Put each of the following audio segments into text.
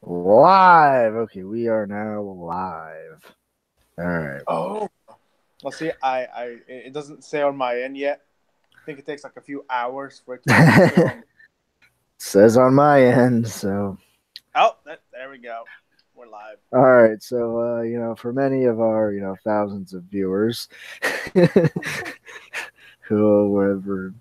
Live. Okay, we are now live. All right. Oh, well, see, it doesn't say on my end yet. I think it takes like a few hours for it to register on. Says on my end. So, Oh, there we go. We're live. all right. So, for many of our, thousands of viewers who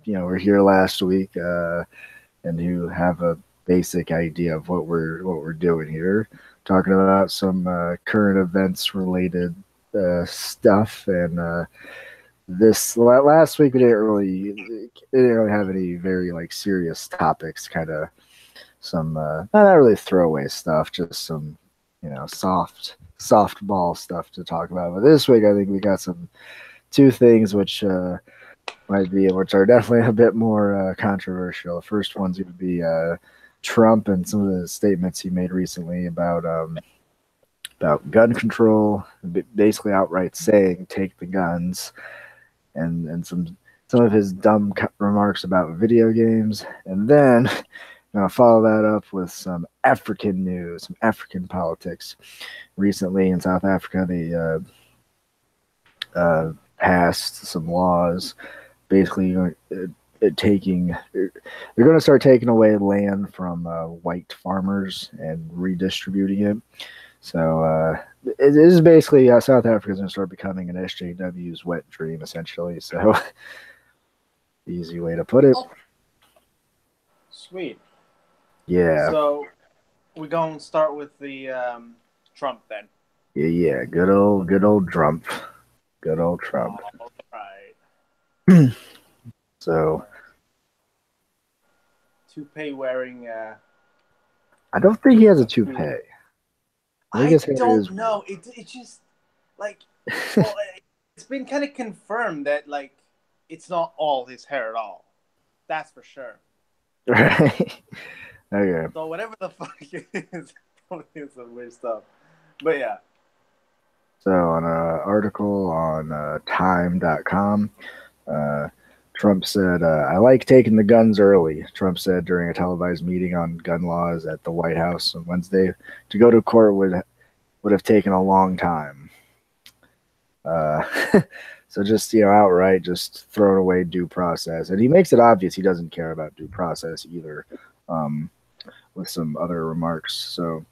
were here last week, and who have a basic idea of what we're doing here, talking about some current events related stuff and. This last week we didn't really have any very like serious topics, kind of some not really throwaway stuff, just some softball stuff to talk about. But this week I think we got some two things which are definitely a bit more controversial. The first one's going to be Trump and some of the statements he made recently about gun control, basically outright saying take the guns, and some of his dumb remarks about video games, and then follow that up with some African news, some African politics. Recently in South Africa, they passed some laws, basically taking. They're going to start taking away land from white farmers and redistributing it. So it is basically South Africa's going to start becoming an SJW's wet dream, essentially. So easy way to put it. Sweet. Yeah. So we're going to start with the Trump then. Yeah. Good old Trump. Good old Trump. All right. So Toupee wearing. I don't think he has a toupee. I don't know. It just like well, it's been kind of confirmed that like it's not all his hair at all. That's for sure. Right. Okay. So whatever the fuck it is, probably some weird stuff. But yeah. So on an article on time.com, Trump said, I like taking the guns early, Trump said during a televised meeting on gun laws at the White House on Wednesday. To go to court would have taken a long time. Uh, so just, outright just throwing away due process. And he makes it obvious he doesn't care about due process either, with some other remarks. So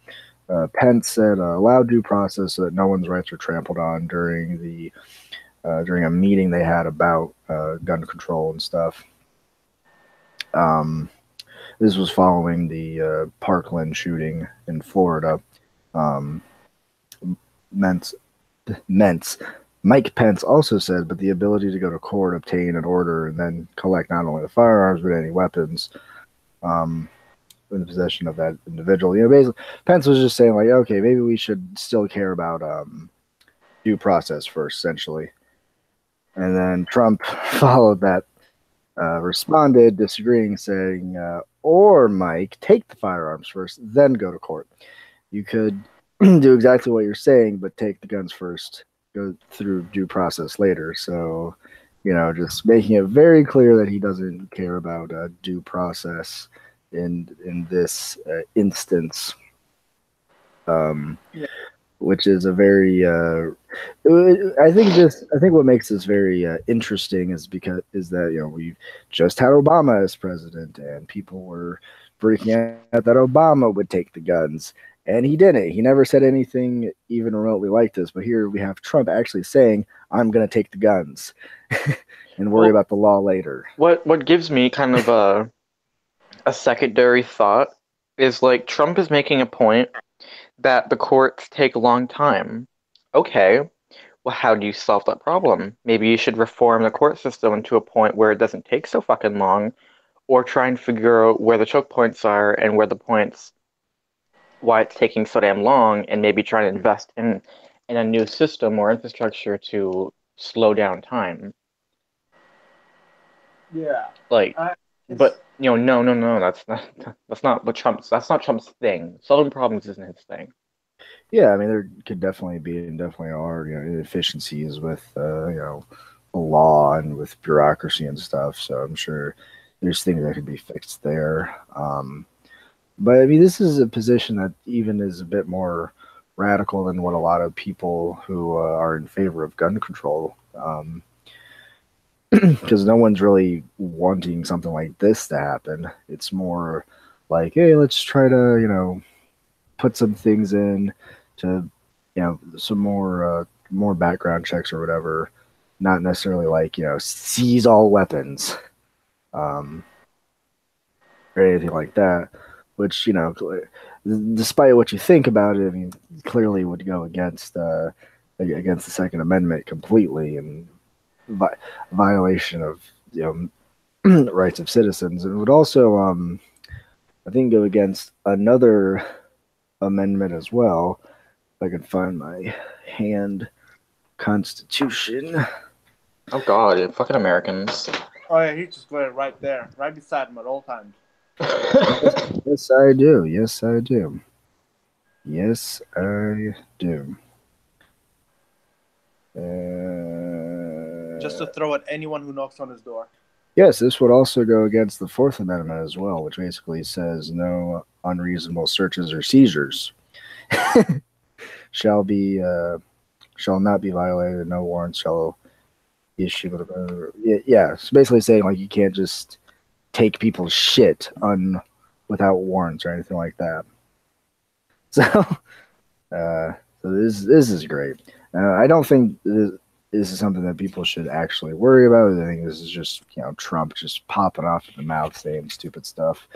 Pence said, allow due process so that no one's rights are trampled on during a meeting they had about gun control and stuff. This was following the Parkland shooting in Florida. Mike Pence also said, but the ability to go to court, obtain an order, and then collect not only the firearms but any weapons in the possession of that individual. Basically, Pence was just saying like, okay, maybe we should still care about due process first, essentially. And then Trump followed that, responded, disagreeing, saying, or Mike, take the firearms first, then go to court. You could do exactly what you're saying, but take the guns first, go through due process later. So, just making it very clear that he doesn't care about due process in this instance. Yeah. Which is a very I think what makes this very interesting is that we just had Obama as president, and people were freaking out that Obama would take the guns, and he didn't. He never said anything even remotely like this. But here we have Trump actually saying, I'm going to take the guns and worry about the law later. What gives me kind of a secondary thought is like Trump is making a point that the courts take a long time. Okay, well, how do you solve that problem? Maybe you should reform the court system into a point where it doesn't take so fucking long, or try and figure out where the choke points are and why it's taking so damn long, and maybe try to invest in a new system or infrastructure to slow down time. Yeah. Like, but no, that's not Trump's thing. Solving problems isn't his thing. Yeah, I mean, there could definitely be and definitely are inefficiencies with the law and with bureaucracy and stuff. So I'm sure there's things that could be fixed there. But I mean, this is a position that even is a bit more radical than what a lot of people who are in favor of gun control, because no one's really wanting something like this to happen. It's more like, hey, let's try to, put some things in to, some more background checks or whatever. Not necessarily like, seize all weapons, um, or anything like that. Which, despite what you think about it, I mean, clearly would go against the Second Amendment completely, and violation of, rights of citizens. And it would also, I think, go against another amendment as well. If I can find my hand constitution. Oh God, fucking Americans. Oh yeah, he just got it right there, right beside him at all times. Yes, I do. Yes, I do. Yes, I do. Just to throw at anyone who knocks on his door. Yes, this would also go against the Fourth Amendment as well, which basically says no unreasonable searches or seizures shall not be violated. No warrants shall be issued. Yeah, it's basically saying like you can't just take people's shit without warrants or anything like that. So, so this is great. I don't think this is something that people should actually worry about. I think this is just Trump just popping off at the mouth saying stupid stuff.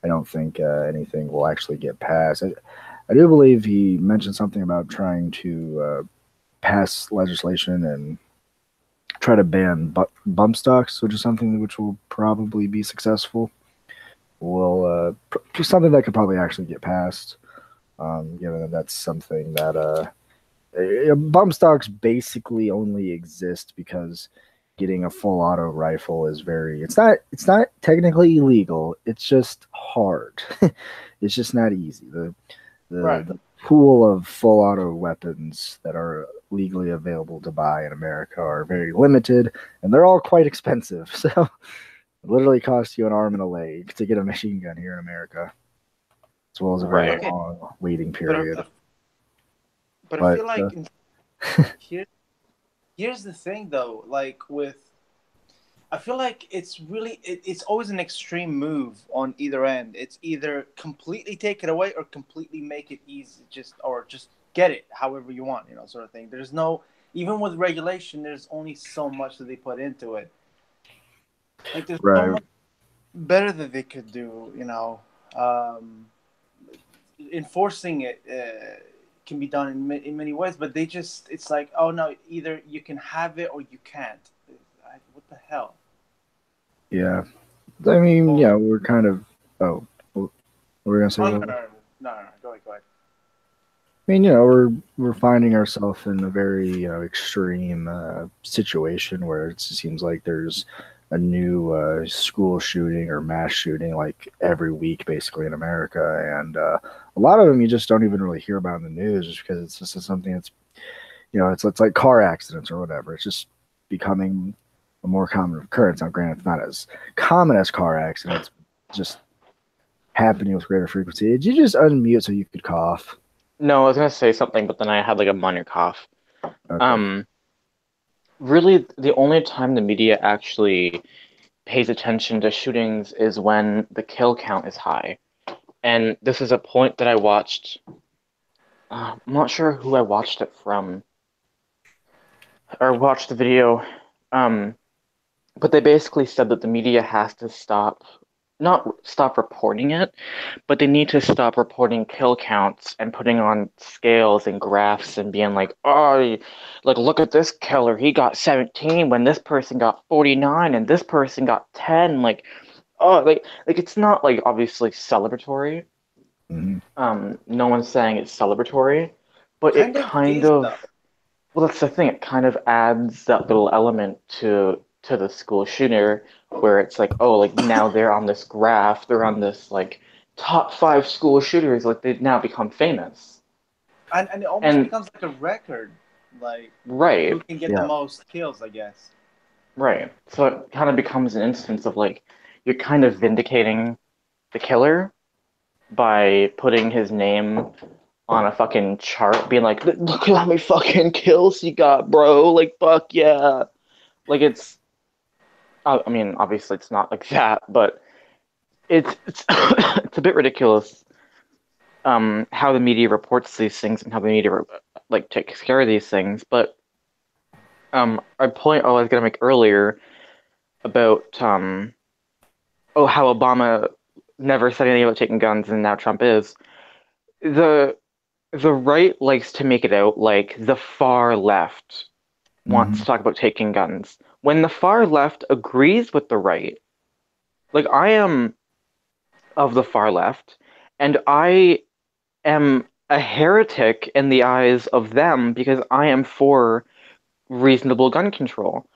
I don't think anything will actually get passed. I do believe he mentioned something about trying to pass legislation and try to ban bump stocks, which is something which will probably be successful. Will something that could probably actually get passed, given that that's something that bump stocks basically only exist because getting a full auto rifle is it's not technically illegal. It's just hard. It's just not easy. The pool of full auto weapons that are legally available to buy in America are very limited, and they're all quite expensive. So it literally costs you an arm and a leg to get a machine gun here in America, as well as a very long waiting period. But I feel like here's the thing though, like I feel like it's always an extreme move on either end. It's either completely take it away or completely make it easy, just get it however you want, sort of thing. There's no, even with regulation, there's only so much that they put into it. Like there's so much better that they could do, enforcing it can be done in many ways, but it's like, oh no, either you can have it or you can't. What the hell? Yeah, I mean, we're kind of. Oh, we're gonna say. No, go ahead. I mean, we're finding ourselves in a very extreme situation where it seems like there's a new school shooting or mass shooting like every week, basically in America, and a lot of them you just don't even really hear about in the news, just because it's just something that's, it's like car accidents or whatever. It's just becoming a more common occurrence. Now, granted, it's not as common as car accidents, just happening with greater frequency. Did you just unmute so you could cough? No, I was gonna say something, but then I had like a minor cough. Okay. Really, the only time the media actually pays attention to shootings is when the kill count is high. And this is a point that I watched. I'm not sure who I watched it from, or watched the video. But they basically said that the media has to not stop reporting it, but they need to stop reporting kill counts and putting on scales and graphs and being like, oh, like, look at this killer. He got 17 when this person got 49 and this person got 10. Like, oh, like it's not like obviously celebratory. Mm-hmm. No one's saying it's celebratory, but it kind of, well, that's the thing. It kind of adds that little element to the school shooter, where it's like, oh, like now they're on this graph, they're on this like top 5 school shooters, like they've now become famous. And it almost becomes like a record, like who can get the most kills, I guess. Right. So it kind of becomes an instance of like you're kind of vindicating the killer, by putting his name on a fucking chart, being like, "Look at how many fucking kills he got, bro! Like, fuck yeah!" Like it's, I mean, obviously it's not like that, but it's it's a bit ridiculous. How the media reports these things and how the media like takes care of these things, but a point I was gonna make earlier about how Obama never said anything about taking guns and now Trump is. The the right likes to make it out like the far left wants Mm-hmm. to talk about taking guns. When the far left agrees with the right, like I am of the far left, and I am a heretic in the eyes of them because I am for reasonable gun control.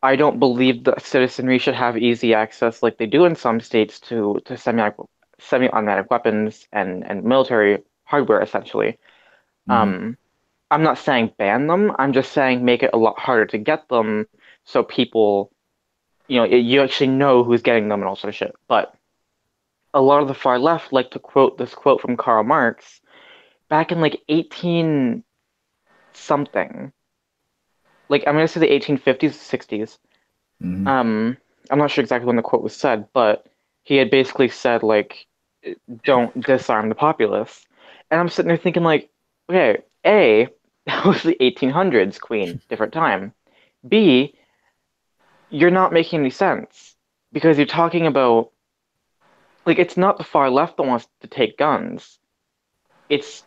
I don't believe that citizenry should have easy access like they do in some states to semi-automatic weapons and military hardware essentially. Mm-hmm. Um, I'm not saying ban them. I'm just saying make it a lot harder to get them so people, you actually know who's getting them and all sort of shit. But a lot of the far left like to quote this quote from Karl Marx back in like 18 something. Like I'm gonna say the 1850s, 60s. Mm-hmm. Um, I'm not sure exactly when the quote was said, but he had basically said like, "Don't disarm the populace." And I'm sitting there thinking like, okay, A, that was the 1800s, Queen, different time. B, you're not making any sense because you're talking about like it's not the far left that wants to take guns. It's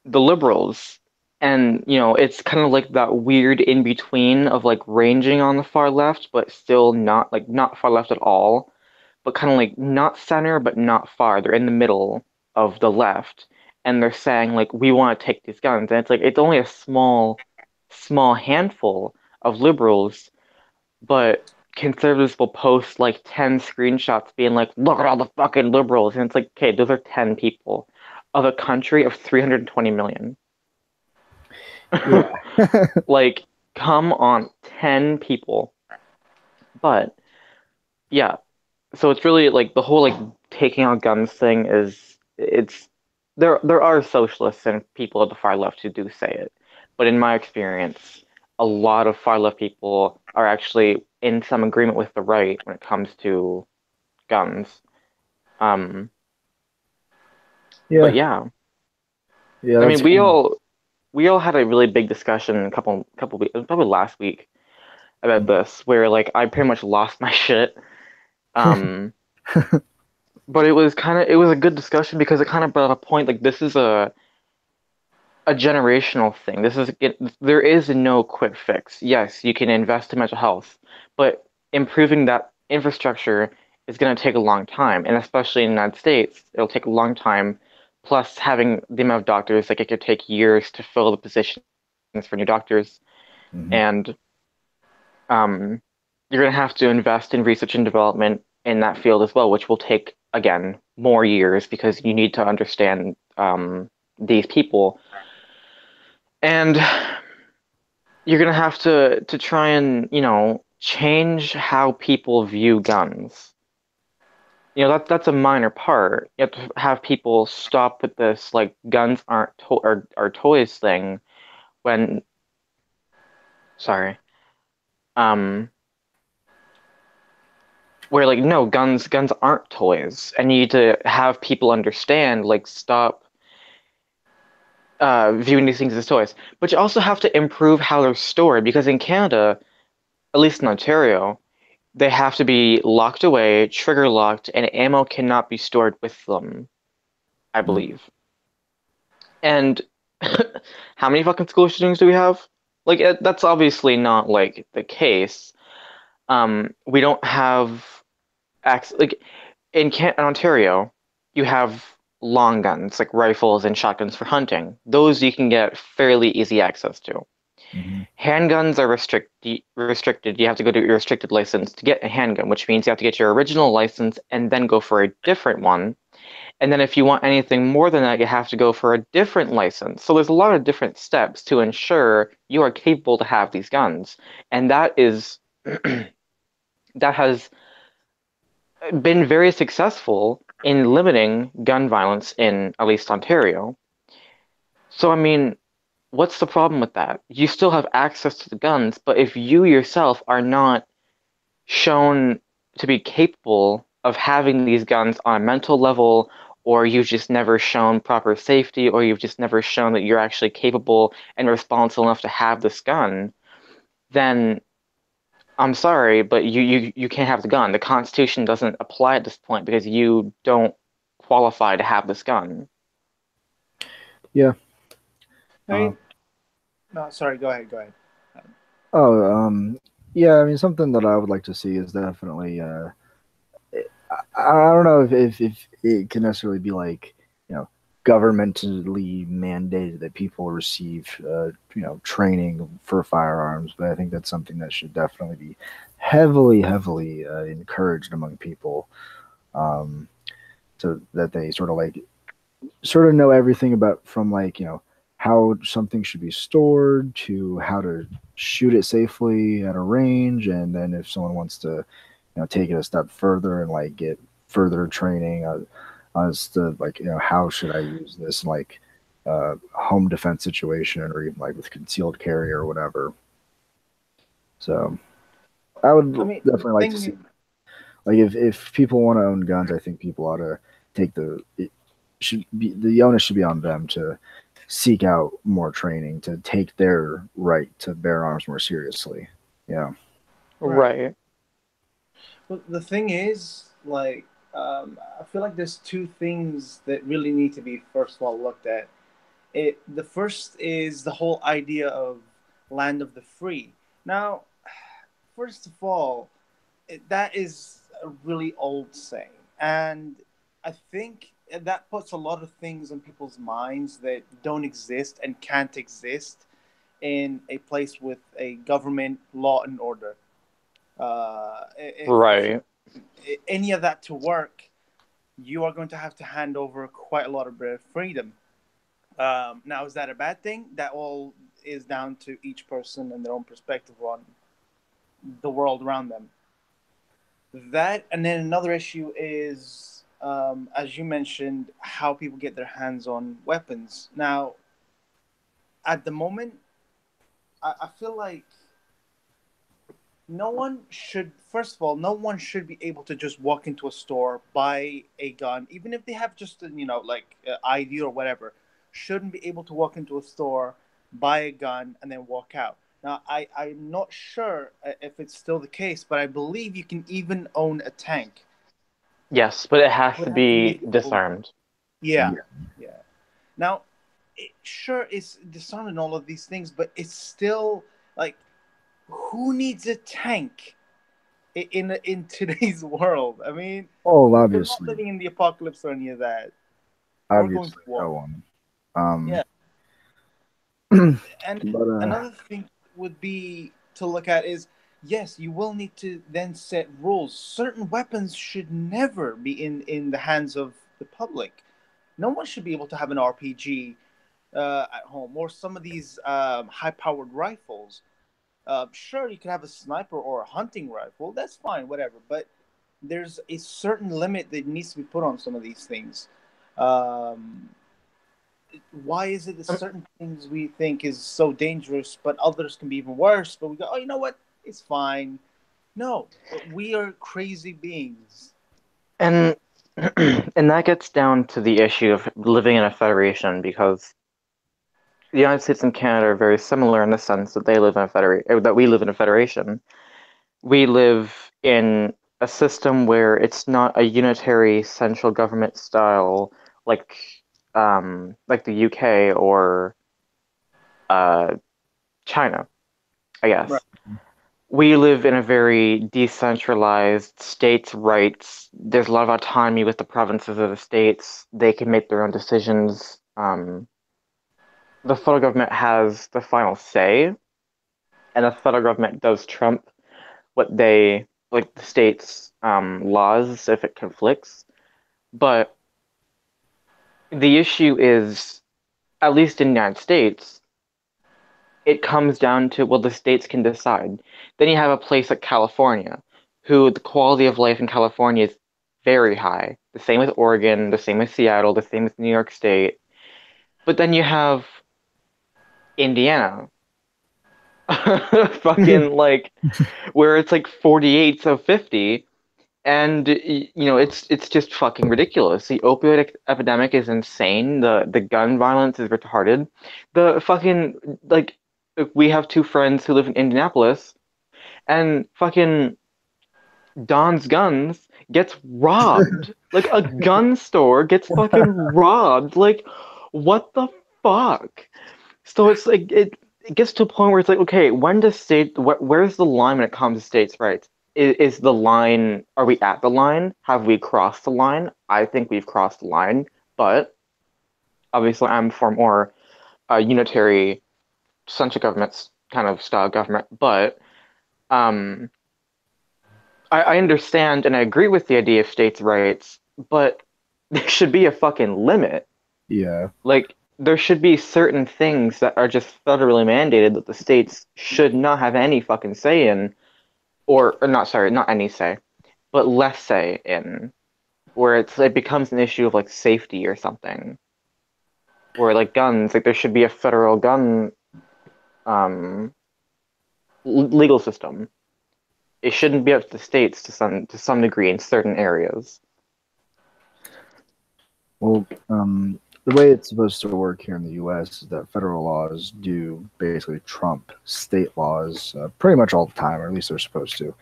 the liberals. And, it's kind of like that weird in between of like ranging on the far left, but still not far left at all, but kind of like not center, but not far. They're in the middle of the left, and they're saying like we want to take these guns, and it's like it's only a small handful of liberals, but conservatives will post like 10 screenshots being like, look at all the fucking liberals, and it's like, okay, those are 10 people of a country of 320 million. Yeah. Like, come on, 10 people. But yeah, so it's really like the whole like taking out guns thing is it's there are socialists and people at the far left who do say it. But in my experience, a lot of far left people are actually in some agreement with the right when it comes to guns. Um, but Yeah. yeah, Yeah. I That's mean, kind we all had a really big discussion a couple weeks, probably last week about of. this, where like I pretty much lost my shit. Um, but it was a good discussion because it kind of brought up a point like this is a generational thing. There is no quick fix. Yes, you can invest in mental health, but improving that infrastructure is going to take a long time, and especially in the United States, it'll take a long time. Plus, having the amount of doctors, like it could take years to fill the positions for new doctors, Mhm. and um, you're going to have to invest in research and development in that field as well, which will take again more years because you need to understand these people, and you're gonna have to try and change how people view guns. That's a minor part. You have to have people stop with this like guns aren't are toys thing when sorry um where like no guns aren't toys, and you need to have people understand like stop viewing these things as toys. But you also have to improve how they're stored because in Canada, at least in Ontario, they have to be locked away, trigger locked, and ammo cannot be stored with them, I Mm. believe. And how many fucking school shootings do we have? Like that's obviously not like the case. We don't have like in Ontario, you have long guns like rifles and shotguns for hunting. Those you can get fairly easy access to. Mhm. Handguns are restricted. You have to go to your restricted license to get a handgun, which means you have to get your original license and then go for a different one. And then if you want anything more than that, you have to go for a different license. So there's a lot of different steps to ensure you are capable to have these guns. And that is that has been very successful in limiting gun violence in at least Ontario. So, I mean, what's the problem with that? You still have access to the guns, but if you yourself are not shown to be capable of having these guns on a mental level, or you've just never shown proper safety, or you've just never shown that you're actually capable and responsible enough to have this gun, then I'm sorry, but you can't have the gun. The Constitution doesn't apply at this point because you don't qualify to have this gun. Yeah. I mean, no, sorry. Go ahead. Go ahead. Oh, yeah. I mean, something that I would like to see is definitely. I don't know if it can necessarily be like, governmentally mandated that people receive training for firearms, but I think that's something that should definitely be heavily encouraged among people, um, so that they sort of know everything about, from like, how something should be stored to how to shoot it safely at a range, and then if someone wants to take it a step further and like get further training as to like, how should I use this in like home defense situation, or even like with concealed carry or whatever. So I would I mean, the definitely like to see, thing. like, if people want to own guns, I think people ought to take the onus should be on them to seek out more training, to take their right to bear arms more seriously. Yeah. Right. Right. Well, the thing is, like, I feel like there's two things that really need to be first of all looked at. The first is the whole idea of land of the free. Now, first of all, that is a really old saying, and I think that puts a lot of things in people's minds that don't exist and can't exist in a place with a government, law and order. If you Right. any of that to work, you are going to hand over quite a lot of freedom. Now, is that a bad thing? That all is down to each person and their own perspective on the world around them. That, and then another issue is, as you mentioned, how people get their hands on weapons. Now, at the moment, I feel like no one should, first of all, no one should be able to just walk into a store, buy a gun, even if they have just like ID or whatever. Shouldn't be able to walk into a store, buy a gun, and then walk out. Now, I'm not sure if it's still the case, but I believe you can even own a tank. Yes, but it has Would to have to be be legal. disarmed. Yeah, Yeah. yeah. Now, sure, it's disarming all of these things, but it's still like, who needs a tank in today's world? I mean, Oh, we're not obviously, living in the apocalypse or any of that. We're going to obviously, war. no one. Um, Yeah, and but another thing would be to look at is, yes, you will need to then set rules. Certain weapons should never be in the hands of the public. No one should be able to have an RPG at home, or some of these high-powered rifles. Sure, you can have a sniper or a hunting rifle. That's fine, whatever. But there's a certain limit that needs to be put on some of these things. Um, why is it that Um, certain things we think is so dangerous, but others can be even worse? But we go, oh, you know what? It's fine. No, we are crazy beings. And and that gets down to the issue of living in a federation because the United States and Canada are very similar in the sense that they live in a federation, that we live in a federation. We live in a system where it's not a unitary central government style like like the UK or uh China, I Right. guess. We live in a very decentralized states' rights. There's a lot of autonomy with the provinces of the states. They can make their own decisions. The federal government has the final say, and the federal government does trump what they like the states' laws if it conflicts. But the issue is, at least in the United States, it comes down to, well, the states can decide. Then you have a place like California, who the quality of life in California is very high. the same with Oregon, the same with Seattle, the same with New York State. But then you have Indiana, fucking like where it's like 48 of 50, and it's just fucking ridiculous. The opioid epidemic is insane. The gun violence is retarded. The fucking like we have two friends who live in Indianapolis, and fucking Don's Guns gets robbed. Like a gun store gets fucking robbed. Like what the fuck? So it's like it gets to a point where it's like, okay, when does where's the line when it comes to states' rights? Is the line, are we at the line? Have we crossed the line? I think we've crossed the line, but obviously I'm for more unitary central government kind of style government. But um, I understand and I agree with the idea of states' rights, but there should be a fucking limit. Yeah. Like, there should be certain things that are just federally mandated that the states should not have any fucking say in, or not, sorry, not any say, but less say in, where it becomes an issue of like safety or something. Or like guns, like there should be a federal gun legal system. It shouldn't be up to the states to some degree in certain areas. Well, the way it's supposed to work here in the U.S. is that federal laws do basically trump state laws pretty much all the time, or at least they're supposed to.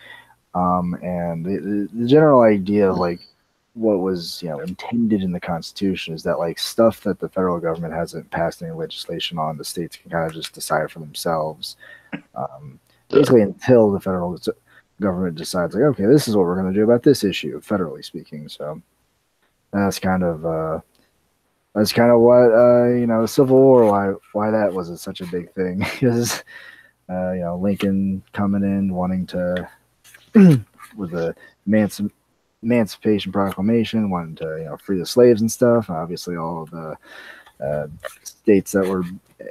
And the general idea of like what was intended in the Constitution is that like stuff that the federal government hasn't passed any legislation on, the states can kind of just decide for themselves. Basically, until the federal government decides like, okay, this is what we're going to do about this issue, federally speaking. So that's kind of what the Civil War, why that wasn't such a big thing, because Lincoln coming in wanting to with the Emancipation Proclamation, wanting to free the slaves and stuff. Obviously, all of the states that were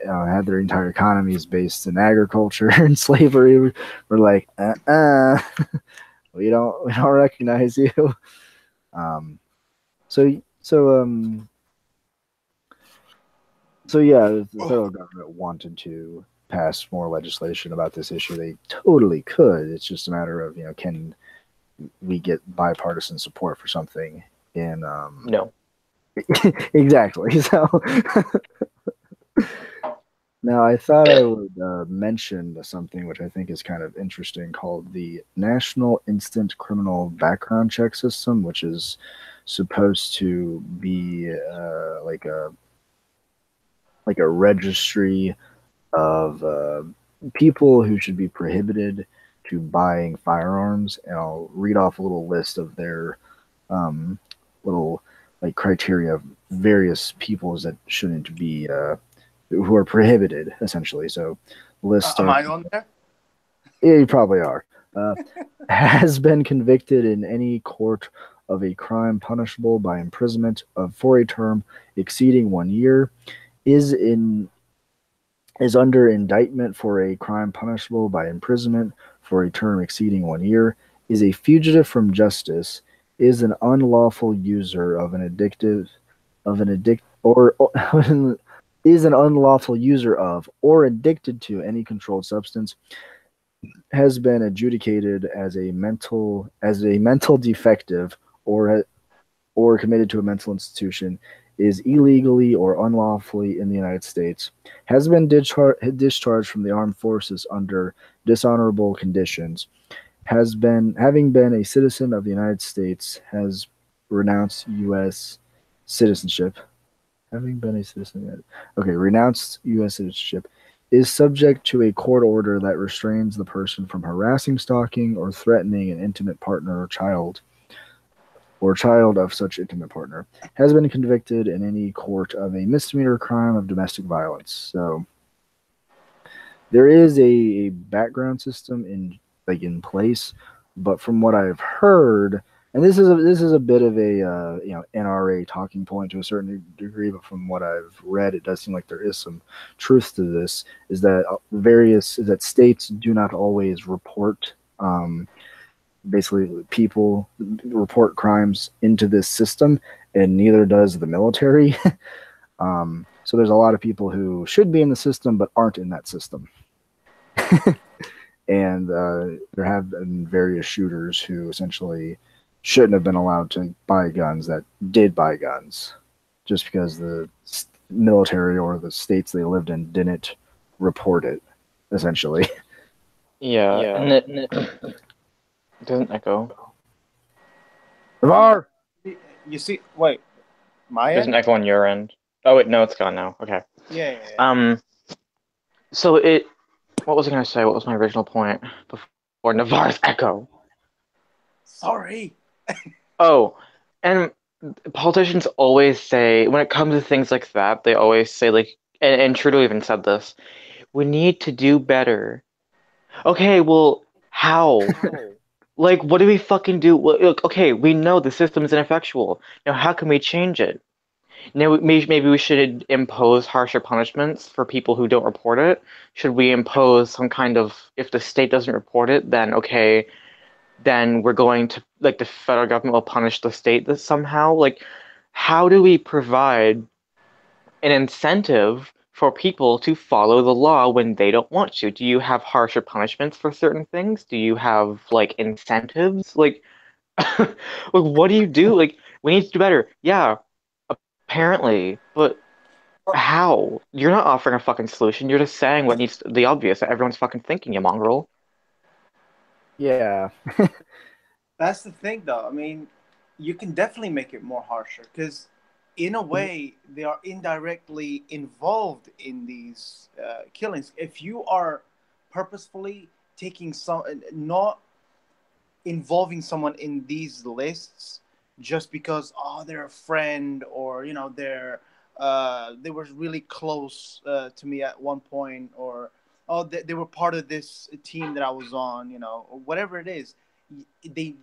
had their entire economies based in agriculture and slavery were like, we don't recognize you. So yeah, the federal government wanted to pass more legislation about this issue. They totally could. It's just a matter of can we get bipartisan support for something in No. Exactly. So now I thought I would mention something which I think is kind of interesting, called the National Instant Criminal Background Check System, which is supposed to be like a registry of people who should be prohibited to buying firearms, and I'll read off a little list of their little like criteria of various peoples that shouldn't be who are prohibited, essentially. So list am I on there? Yeah, you probably are. Has been convicted in any court of a crime punishable by imprisonment for a term exceeding 1 year, is under indictment for a crime punishable by imprisonment for a term exceeding 1 year, is a fugitive from justice, is an unlawful user of an is an unlawful user of or addicted to any controlled substance, has been adjudicated as a mental defective or committed to a mental institution, is illegally or unlawfully in the United States, has been discharged from the armed forces under dishonorable conditions, having been a citizen of the United States, has renounced U.S. citizenship. Renounced U.S. citizenship, is subject to a court order that restrains the person from harassing, stalking, or threatening an intimate partner or child of such intimate partner, has been convicted in any court of a misdemeanor crime of domestic violence. So there is a background system in place, but from what I've heard, and this is a bit of a NRA talking point to a certain degree, but from what I've read, it does seem like there is some truth to this. Is that states do not always report basically people report crimes into this system, and neither does the military. So there's a lot of people who should be in the system but aren't in that system. And there have been various shooters who essentially shouldn't have been allowed to buy guns that did buy guns just because the military or the states they lived in didn't report it, essentially. Yeah, and it doesn't echo. Navar! You see, wait, my There's end? an echo on your end. Oh wait, no, it's gone now. Okay. Yeah. So what was I gonna say? What was my original point before Navarre's echo? Sorry. Oh, and politicians always say, when it comes to things like that, they always say, like, and Trudeau even said this, we need to do better. Okay, well, how? Like, what do we fucking do? Well, look, okay, we know the system is ineffectual. Now, how can we change it? Now, maybe we should impose harsher punishments for people who don't report it. Should we impose some kind of, if the state doesn't report it, then okay, then we're going to, like, the federal government will punish the state that somehow. Like, how do we provide an incentive for people to follow the law when they don't want to? Do you have harsher punishments for certain things? Do you have, like, incentives? Like, like, what do you do? Like, we need to do better. Yeah, apparently, but how? You're not offering a fucking solution. You're just saying what needs the obvious that everyone's fucking thinking, you mongrel. Yeah. That's the thing, though. I mean, you can definitely make it more harsher because, in a way, they are indirectly involved in these killings. If you are purposefully taking some, not involving someone in these lists just because they're a friend or they were really close to me at one point, or they were part of this team that I was on, or whatever it is.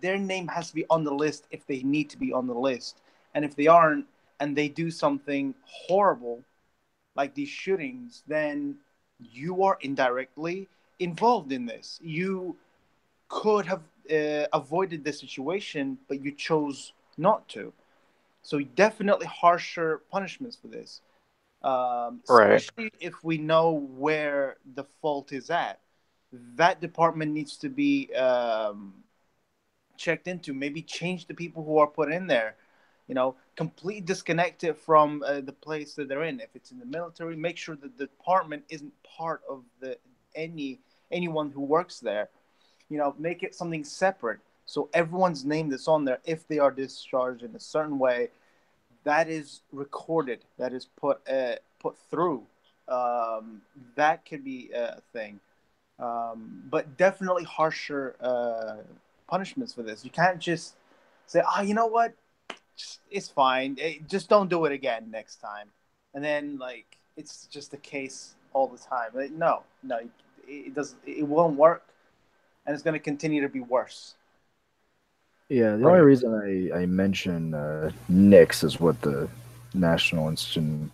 Their name has to be on the list if they need to be on the list, and if they aren't and they do something horrible like these shootings, then you are indirectly involved in this. You could have avoided the situation, but you chose not to. So definitely harsher punishments for this, Right. especially if we know where the fault is at. That department needs to be checked into. Maybe change the people who are put in there. Completely disconnect it from the place that they're in. If it's in the military, make sure that the department isn't part of anyone who works there. Make it something separate. So everyone's name that's on there, if they are discharged in a certain way, that is recorded, that is put through. That could be a thing. But definitely harsher punishments for this. You can't just say, you know what? It's fine. Just don't do it again next time. And then, like, it's just the case all the time. Like, no, it doesn't. It won't work, and it's going to continue to be worse. Yeah, the only reason I mention NICS is what the National Institute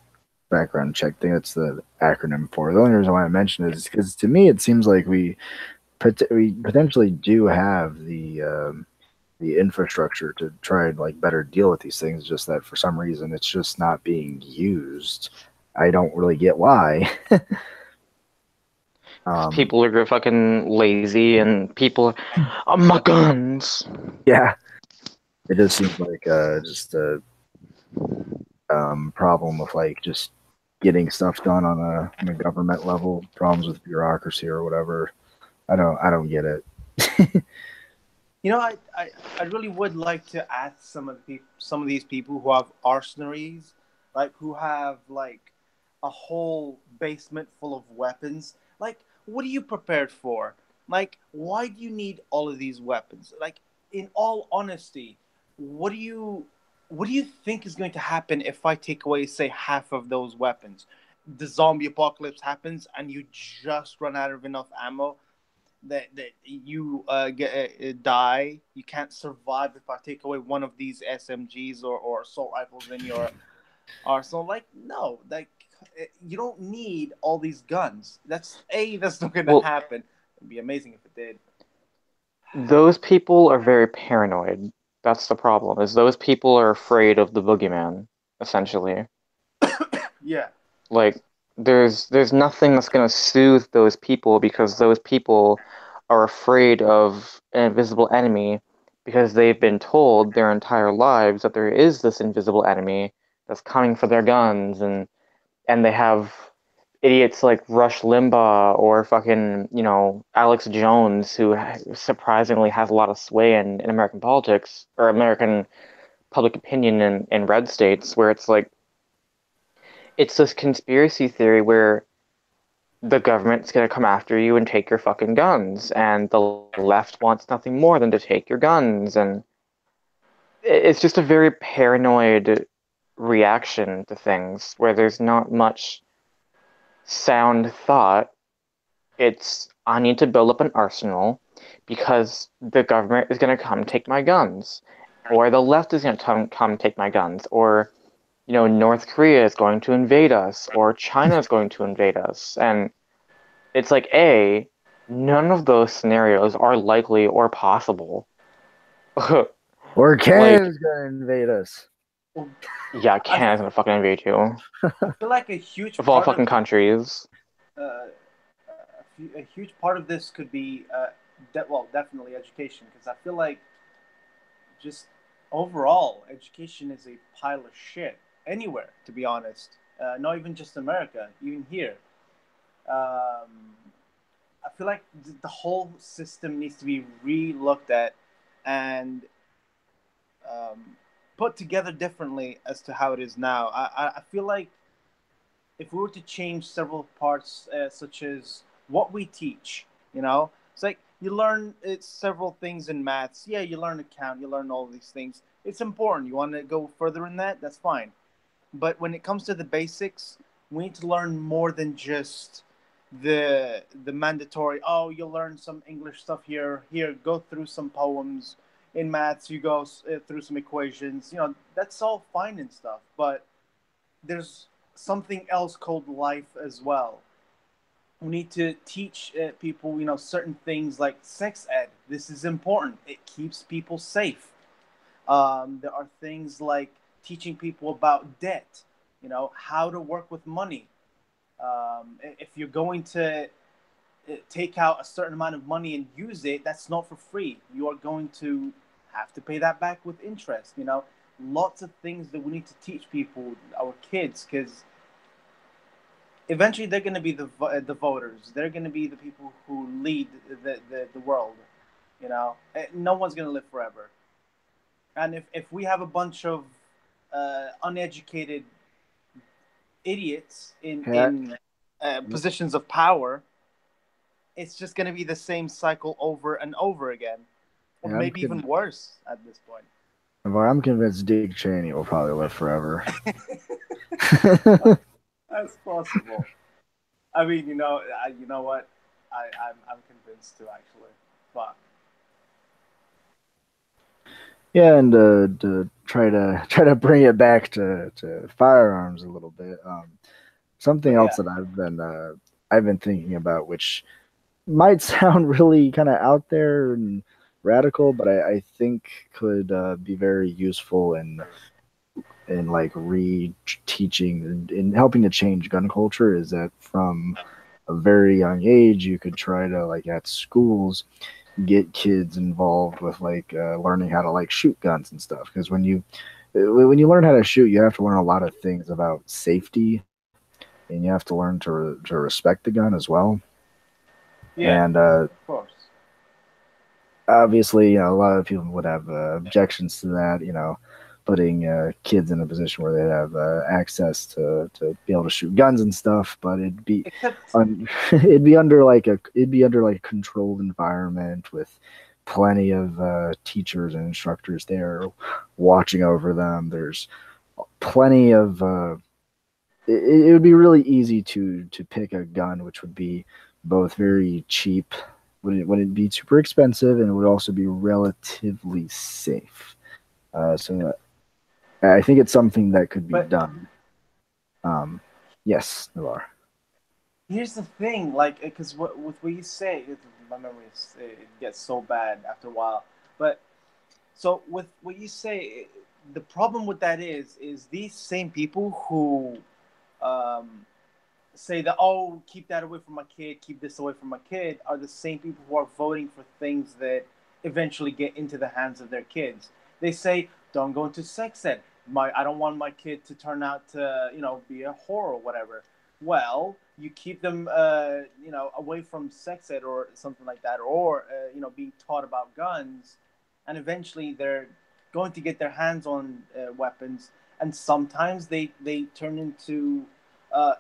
Background Check thing. That's the acronym for it. The only reason why I mention it is because to me it seems like we potentially do have the infrastructure to try and like better deal with these things. Just that for some reason it's just not being used. I don't really get why. People are fucking lazy and people are my guns. Yeah, it just seems like just a problem with like just getting stuff done on a government level. Problems with bureaucracy or whatever. I don't get it. I really would like to ask some of these people who have arsenaries, like who have like a whole basement full of weapons. Like, what are you prepared for? Like, why do you need all of these weapons? Like, in all honesty, what do you think is going to happen if I take away, say, half of those weapons? The zombie apocalypse happens, and you just run out of enough ammo that you die. You can't survive if I take away one of these SMGs or assault rifles in your arsenal. Like, no, like, you don't need all these guns. That's not going to happen. It'd be amazing if it did. those people are very paranoid. That's the problem, is those people are afraid of the boogeyman, essentially. Yeah. Like there's nothing that's gonna soothe those people because those people are afraid of an invisible enemy because they've been told their entire lives that there is this invisible enemy that's coming for their guns, and they have idiots like Rush Limbaugh or fucking, Alex Jones, who surprisingly has a lot of sway in American politics or American public opinion in red states, where it's like it's this conspiracy theory where the government's going to come after you and take your fucking guns, and the left wants nothing more than to take your guns, and it's just a very paranoid reaction to things where there's not much sound thought. It's, I need to build up an arsenal because the government is going to come take my guns, or the left is going to come take my guns, or North Korea is going to invade us, or China is going to invade us. And it's like, none of those scenarios are likely or possible. Or Like, Canada's gonna invade us. Well, yeah, I, Canada's gonna fucking invade you. I feel like a huge Of all part fucking of countries. a huge part of this could be, definitely education, because I feel like just overall education is a pile of shit anywhere, to be honest. Not even just America, even here. I feel like the whole system needs to be re-looked at and um, put together differently as to how it is now. I feel like if we were to change several parts, such as what we teach, it's like you learn several things in maths. Yeah, you learn account, you learn all these things. It's important. You want to go further in that? That's fine. But when it comes to the basics, we need to learn more than just the mandatory. Oh, you'll learn some English stuff here. Here, go through some poems. In maths, you go through some equations. That's all fine and stuff. But there's something else called life as well. We need to teach people, certain things like sex ed. This is important. It keeps people safe. There are things like teaching people about debt, how to work with money. If you're going to take out a certain amount of money and use it, that's not for free. You are going to have to pay that back with interest. Lots of things that we need to teach people, our kids, because eventually they're going to be the voters. They're going to be the people who lead the world. No one's going to live forever. And if we have a bunch of uneducated idiots in positions of power, it's just going to be the same cycle over and over again, or maybe even worse at this point. But I'm convinced Dick Cheney will probably live forever. That's possible. I mean, you know what? I'm convinced too, actually. But yeah, and to try to bring it back to firearms a little bit. Something else that I've been thinking about, which might sound really kind of out there and radical, but I think could be very useful in like re-teaching and in helping to change gun culture, is that from a very young age you could try to, like, at schools, get kids involved with like learning how to like shoot guns and stuff, because when you learn how to shoot, you have to learn a lot of things about safety, and you have to learn to respect the gun as well. yeah, And of course. obviously, a lot of people would have objections to that, putting kids in a position where they have access to be able to shoot guns and stuff. But it'd be under like a controlled environment with plenty of teachers and instructors there watching over them. There's plenty of it would be really easy to pick a gun which would be both very cheap, wouldn't be super expensive, and it would also be relatively safe. So I think it's something that could be done. Yes, Navar. Here's the thing, like, because with what you say, my memory it gets so bad after a while. But so with what you say, the problem with that is these same people who um, say that, oh, keep that away from my kid, keep this away from my kid, are the same people who are voting for things that eventually get into the hands of their kids. They say, don't go into sex ed. I don't want my kid to turn out to, be a whore or whatever. Well, you keep them, away from sex ed or something like that, or being taught about guns, and eventually they're going to get their hands on weapons, and sometimes they turn into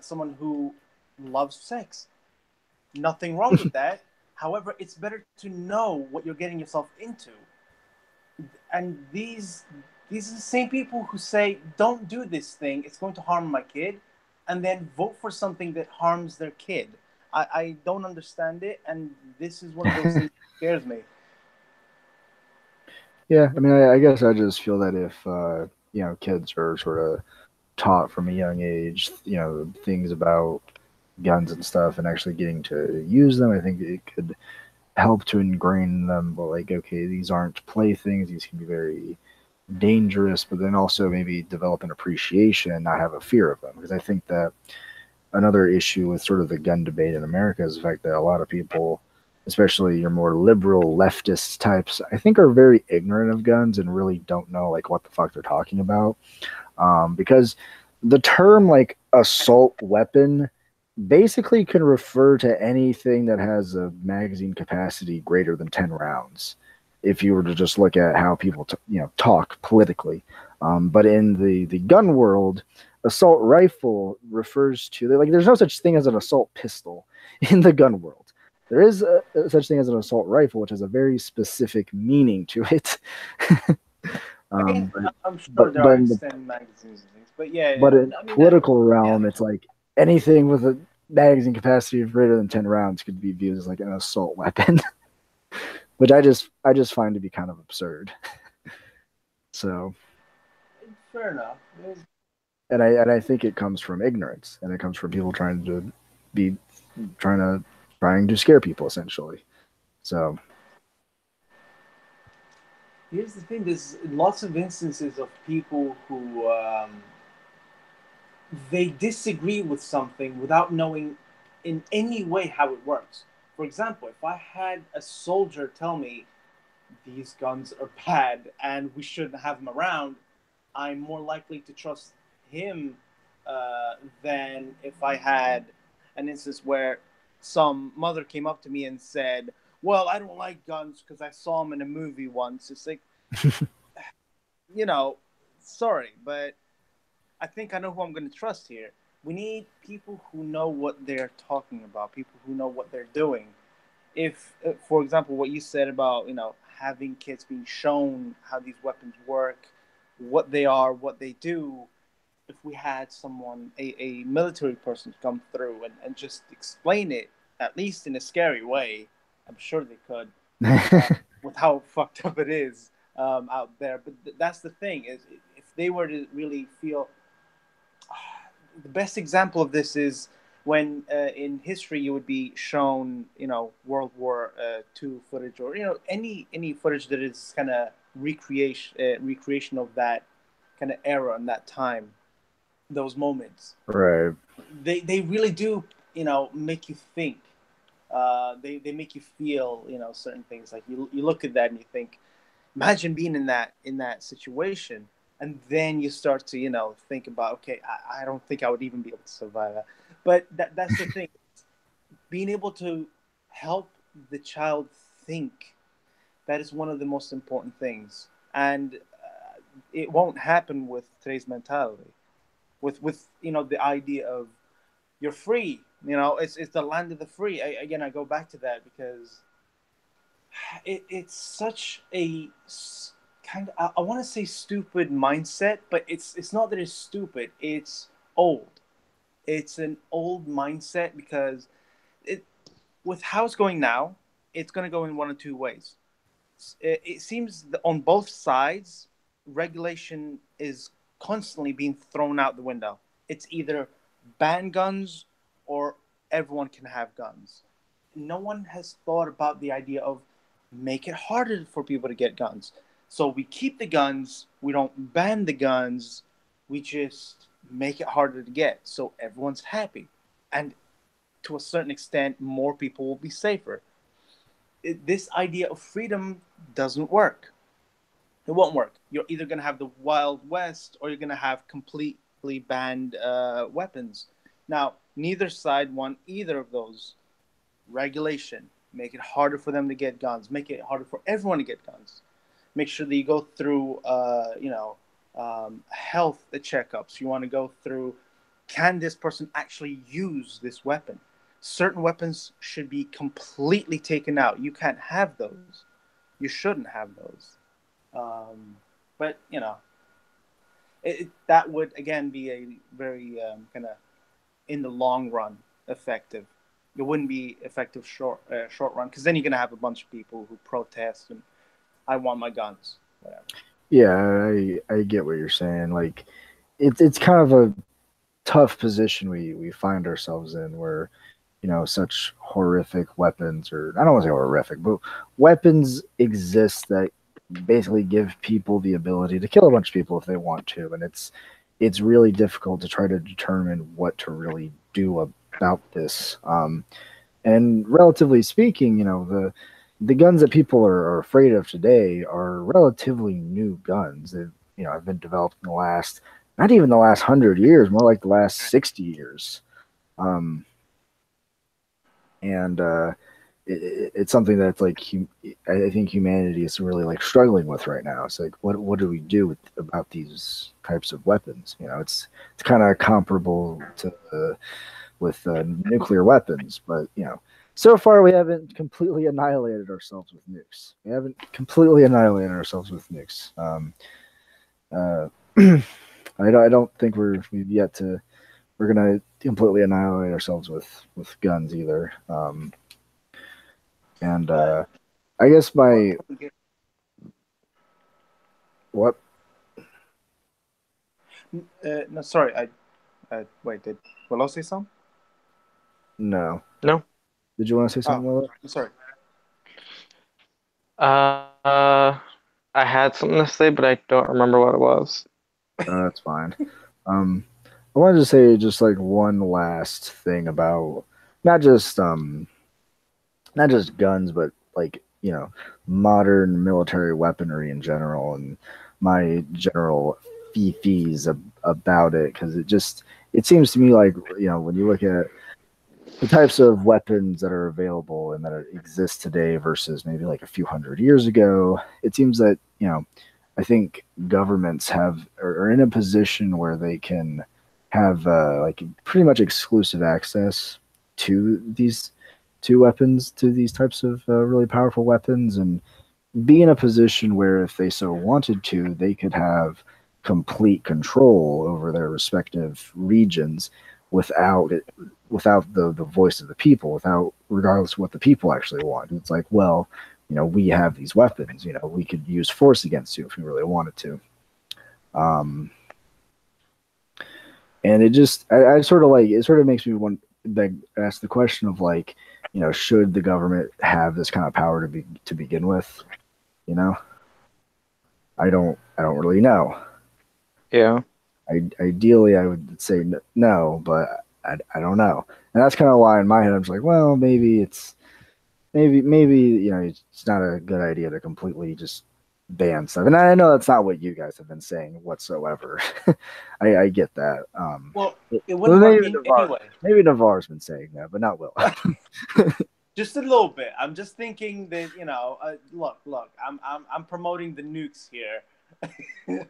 someone who loves sex. Nothing wrong with that. However, it's better to know what you're getting yourself into. And these are the same people who say, "Don't do this thing; it's going to harm my kid," and then vote for something that harms their kid. I don't understand it, and this is one of those things that scares me. Yeah, I mean, I guess I just feel that if kids are sort of taught from a young age, things about guns and stuff, and actually getting to use them, I think it could help to ingrain them. But like, okay, these aren't playthings; these can be very dangerous. But then also maybe develop an appreciation and not have a fear of them, because I think that another issue with sort of the gun debate in America is the fact that a lot of people, especially your more liberal leftist types, I think are very ignorant of guns and really don't know like what the fuck they're talking about. Because the term like assault weapon basically can refer to anything that has a magazine capacity greater than 10 rounds. If you were to just look at how people talk politically, but in the gun world, assault rifle refers to like there's no such thing as an assault pistol in the gun world. There is a such thing as an assault rifle, which has a very specific meaning to it. I mean, I'm sure there are extended magazines and things, but yeah. But in political realm, it's like anything with a magazine capacity of greater than 10 rounds could be viewed as like an assault weapon, which I just find to be kind of absurd. So fair enough. And I think it comes from ignorance, and it comes from people trying to scare people essentially. So here's the thing: there's lots of instances of people who they disagree with something without knowing in any way how it works. For example, if I had a soldier tell me these guns are bad and we shouldn't have them around, I'm more likely to trust him than if I had an instance where some mother came up to me and said, "Well, I don't like guns because I saw them in a movie once." It's like, sorry, but I think I know who I'm going to trust here. We need people who know what they're talking about, people who know what they're doing. If, for example, what you said about, having kids being shown how these weapons work, what they are, what they do, if we had someone, a military person come through and just explain it, at least in a scary way, I'm sure they could, with how fucked up it is out there. But that's the thing, is if they were to really feel, the best example of this is when in history you would be shown, World War II footage, or any footage that is kind of recreation of that kind of era and that time, those moments. Right. They really do, make you think. They make you feel, certain things. Like you look at that and you think, imagine being in that situation. And then you start to, think about, okay, I don't think I would even be able to survive that. But that's the thing. Being able to help the child think, that is one of the most important things. And it won't happen with today's mentality. With the idea of you're free. It's the land of the free. I go back to that because it's such a kind of, I want to say stupid mindset, but it's not that it's stupid. It's old. It's an old mindset because with how it's going now, it's going to go in one of two ways. It seems that on both sides, regulation is constantly being thrown out the window. It's either ban guns or everyone can have guns. No one has thought about the idea of make it harder for people to get guns. So we keep the guns, we don't ban the guns, we just make it harder to get. So everyone's happy. And to a certain extent, more people will be safer. This idea of freedom doesn't work. It won't work. You're either going to have the Wild West or you're going to have completely banned weapons. Now, neither side want either of those. Regulation, make it harder for them to get guns, make it harder for everyone to get guns. Make sure that you go through, health checkups. You want to go through, can this person actually use this weapon? Certain weapons should be completely taken out. You can't have those. You shouldn't have those. But that would again be a very kind of in the long run effective. It wouldn't be effective short run, because then you're gonna have a bunch of people who protest and I want my guns, whatever. Yeah, I get what you're saying. Like, it's kind of a tough position we find ourselves in, where such horrific weapons, or I don't want to say horrific, but weapons exist that basically give people the ability to kill a bunch of people if they want to, and it's really difficult to try to determine what to really do about this. And relatively speaking, the guns that people are afraid of today are relatively new guns. They've have been developed in the last, not even the last 100 years, more like the last 60 years. And it's something that's like I think humanity is really like struggling with right now. It's like, what do we do about these types of weapons? It's kind of comparable to with nuclear weapons, but so far we haven't completely annihilated ourselves with nukes. I don't think we're gonna completely annihilate ourselves with guns either. And I guess what? No, sorry. Wait. Did Willow say something? No. Did you want to say something, Willow? I'm sorry. I had something to say, but I don't remember what it was. That's fine. I wanted to say just like one last thing about not just guns, but like modern military weaponry in general, and my general fees about it, because it seems to me like when you look at the types of weapons that are available and that exist today versus maybe like a few hundred years ago, it seems that I think governments are in a position where they can have like pretty much exclusive access to these weapons, to these types of really powerful weapons, and be in a position where if they so wanted to, they could have complete control over their respective regions without the voice of the people, regardless of what the people actually want. It's like, well, we have these weapons, we could use force against you if we really wanted to. And it sort of makes me want to ask the question of like, should the government have this kind of power to begin with? I don't really know. Yeah. Ideally, I would say no, but I don't know, and that's kind of why in my head I'm just like, well, maybe it's not a good idea to completely just ban stuff. And I know that's not what you guys have been saying whatsoever. I get that. Well, it wouldn't work anyway. Maybe Navarre's been saying that, but not Will. Just a little bit. I'm just thinking that look. I'm promoting the nukes here.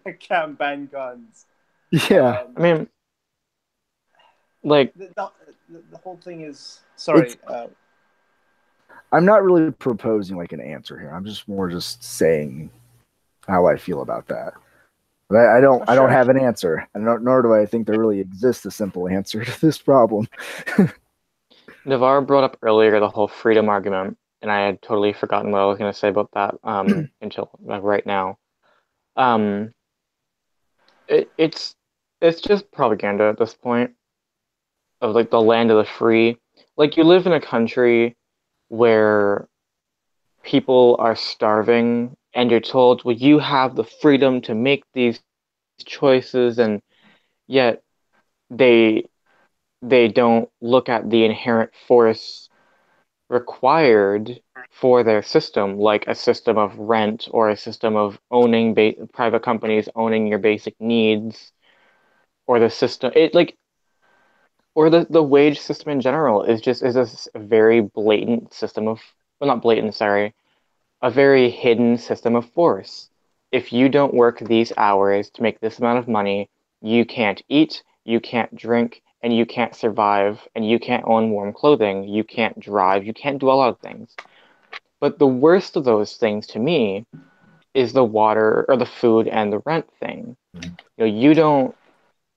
I can't ban guns. Yeah, I mean, like the whole thing is sorry. I'm not really proposing like an answer here. I'm just saying how I feel about that. But I don't have an answer, and nor do I think there really exists a simple answer to this problem. Navarre brought up earlier the whole freedom argument, and I had totally forgotten what I was going to say about that until right now. It's just propaganda at this point, of like the land of the free. Like, you live in a country where people are starving and you're told, well, you have the freedom to make these choices, and yet they they don't look at the inherent force required for their system, like a system of rent or a system of owning private companies owning your basic needs, or the system it like or the wage system in general is a very blatant system of, well, not blatant, sorry, a very hidden system of force. If you don't work these hours to make this amount of money, you can't eat, you can't drink, and you can't survive, and you can't own warm clothing, you can't drive, you can't do a lot of things. But the worst of those things to me is the water or the food and the rent thing. You don't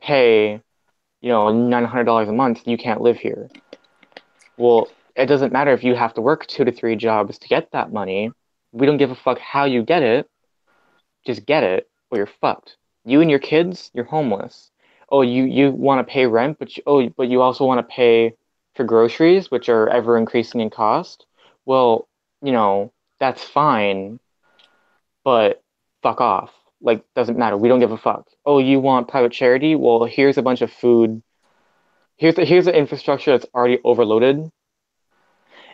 pay, $900 a month, you can't live here. Well, it doesn't matter if you have to work 2 to 3 jobs to get that money. We don't give a fuck how you get it. Just get it, or you're fucked. You and your kids, you're homeless. Oh, you want to pay rent, but you also want to pay for groceries, which are ever increasing in cost. Well, that's fine, but fuck off. Like, doesn't matter. We don't give a fuck. Oh, you want private charity? Well, here's a bunch of food. Here's the infrastructure that's already overloaded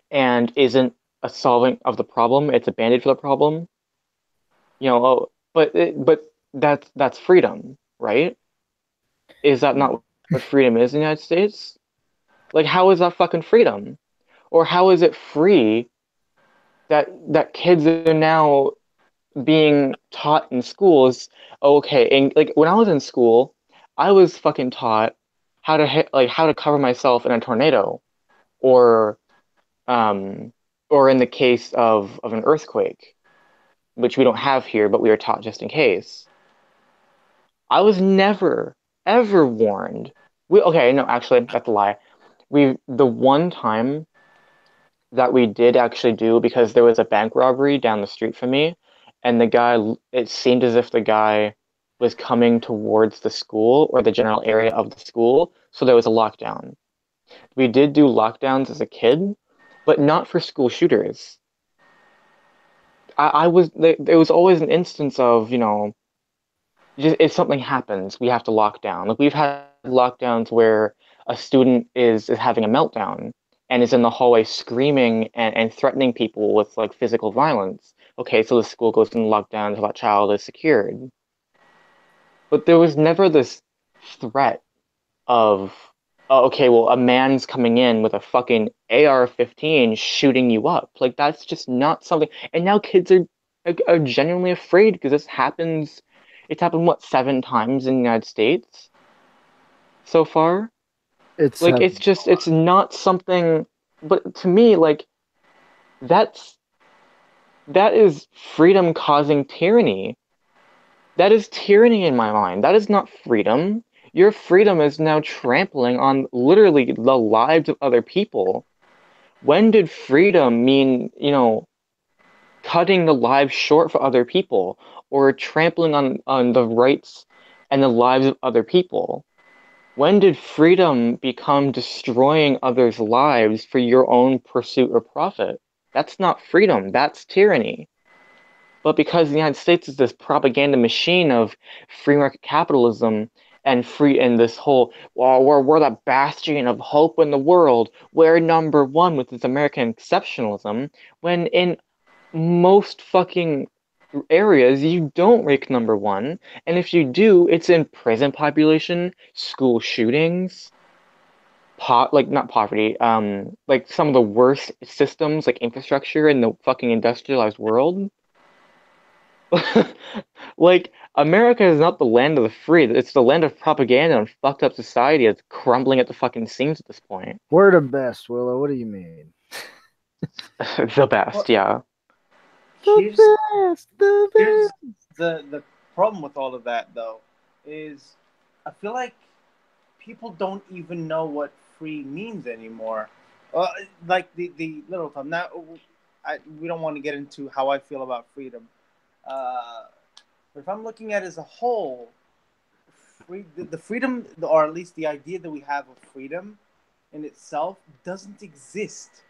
and isn't a solving of the problem. It's a band-aid for the problem. But that's freedom, right? Is that not what freedom is in the United States? Like, how is that fucking freedom? Or how is it free that kids are now being taught in schools? Okay, and like when I was in school, I was fucking taught how to cover myself in a tornado, or um or in the case of an earthquake, which we don't have here, but we are taught just in case. I was never, ever warned. Okay, no, actually, that's a lie. The one time that we did actually do, because there was a bank robbery down the street from me, and it seemed as if the guy was coming towards the school or the general area of the school, so there was a lockdown. We did do lockdowns as a kid, but not for school shooters. There was always an instance of, just if something happens, we have to lock down. Like, we've had lockdowns where a student is having a meltdown and is in the hallway screaming and threatening people with like physical violence. Okay, so the school goes in lockdown until that child is secured. But there was never this threat of, oh, okay, well, a man's coming in with a fucking AR-15 shooting you up. Like, that's just not something. And now kids are genuinely afraid because this happens. It's happened, what, 7 times in the United States so far? It's Like, it's not something. But to me, like, that's that is freedom causing tyranny. That is tyranny in my mind. That is not freedom. Your freedom is now trampling on literally the lives of other people. When did freedom mean, cutting the lives short for other people, or trampling on the rights and the lives of other people? When did freedom become destroying others' lives for your own pursuit or profit? That's not freedom, that's tyranny. But because the United States is this propaganda machine of free market capitalism and this whole, well, we're the bastion of hope in the world, we're number one with this American exceptionalism, when in most fucking areas you don't rank number one, and if you do, it's in prison population, school shootings, like, not poverty, like some of the worst systems, like infrastructure in the fucking industrialized world. Like, America is not the land of the free. It's the land of propaganda and fucked up society that's crumbling at the fucking seams at this point. we're the best, Willow. What do you mean? The best, yeah. Here's The best, the here's best. the problem with all of that though, is I feel like people don't even know what free means anymore. Like the literal term. Now, we don't want to get into how I feel about freedom. But if I'm looking at it as a whole, the freedom, or at least the idea that we have of freedom, in itself doesn't exist.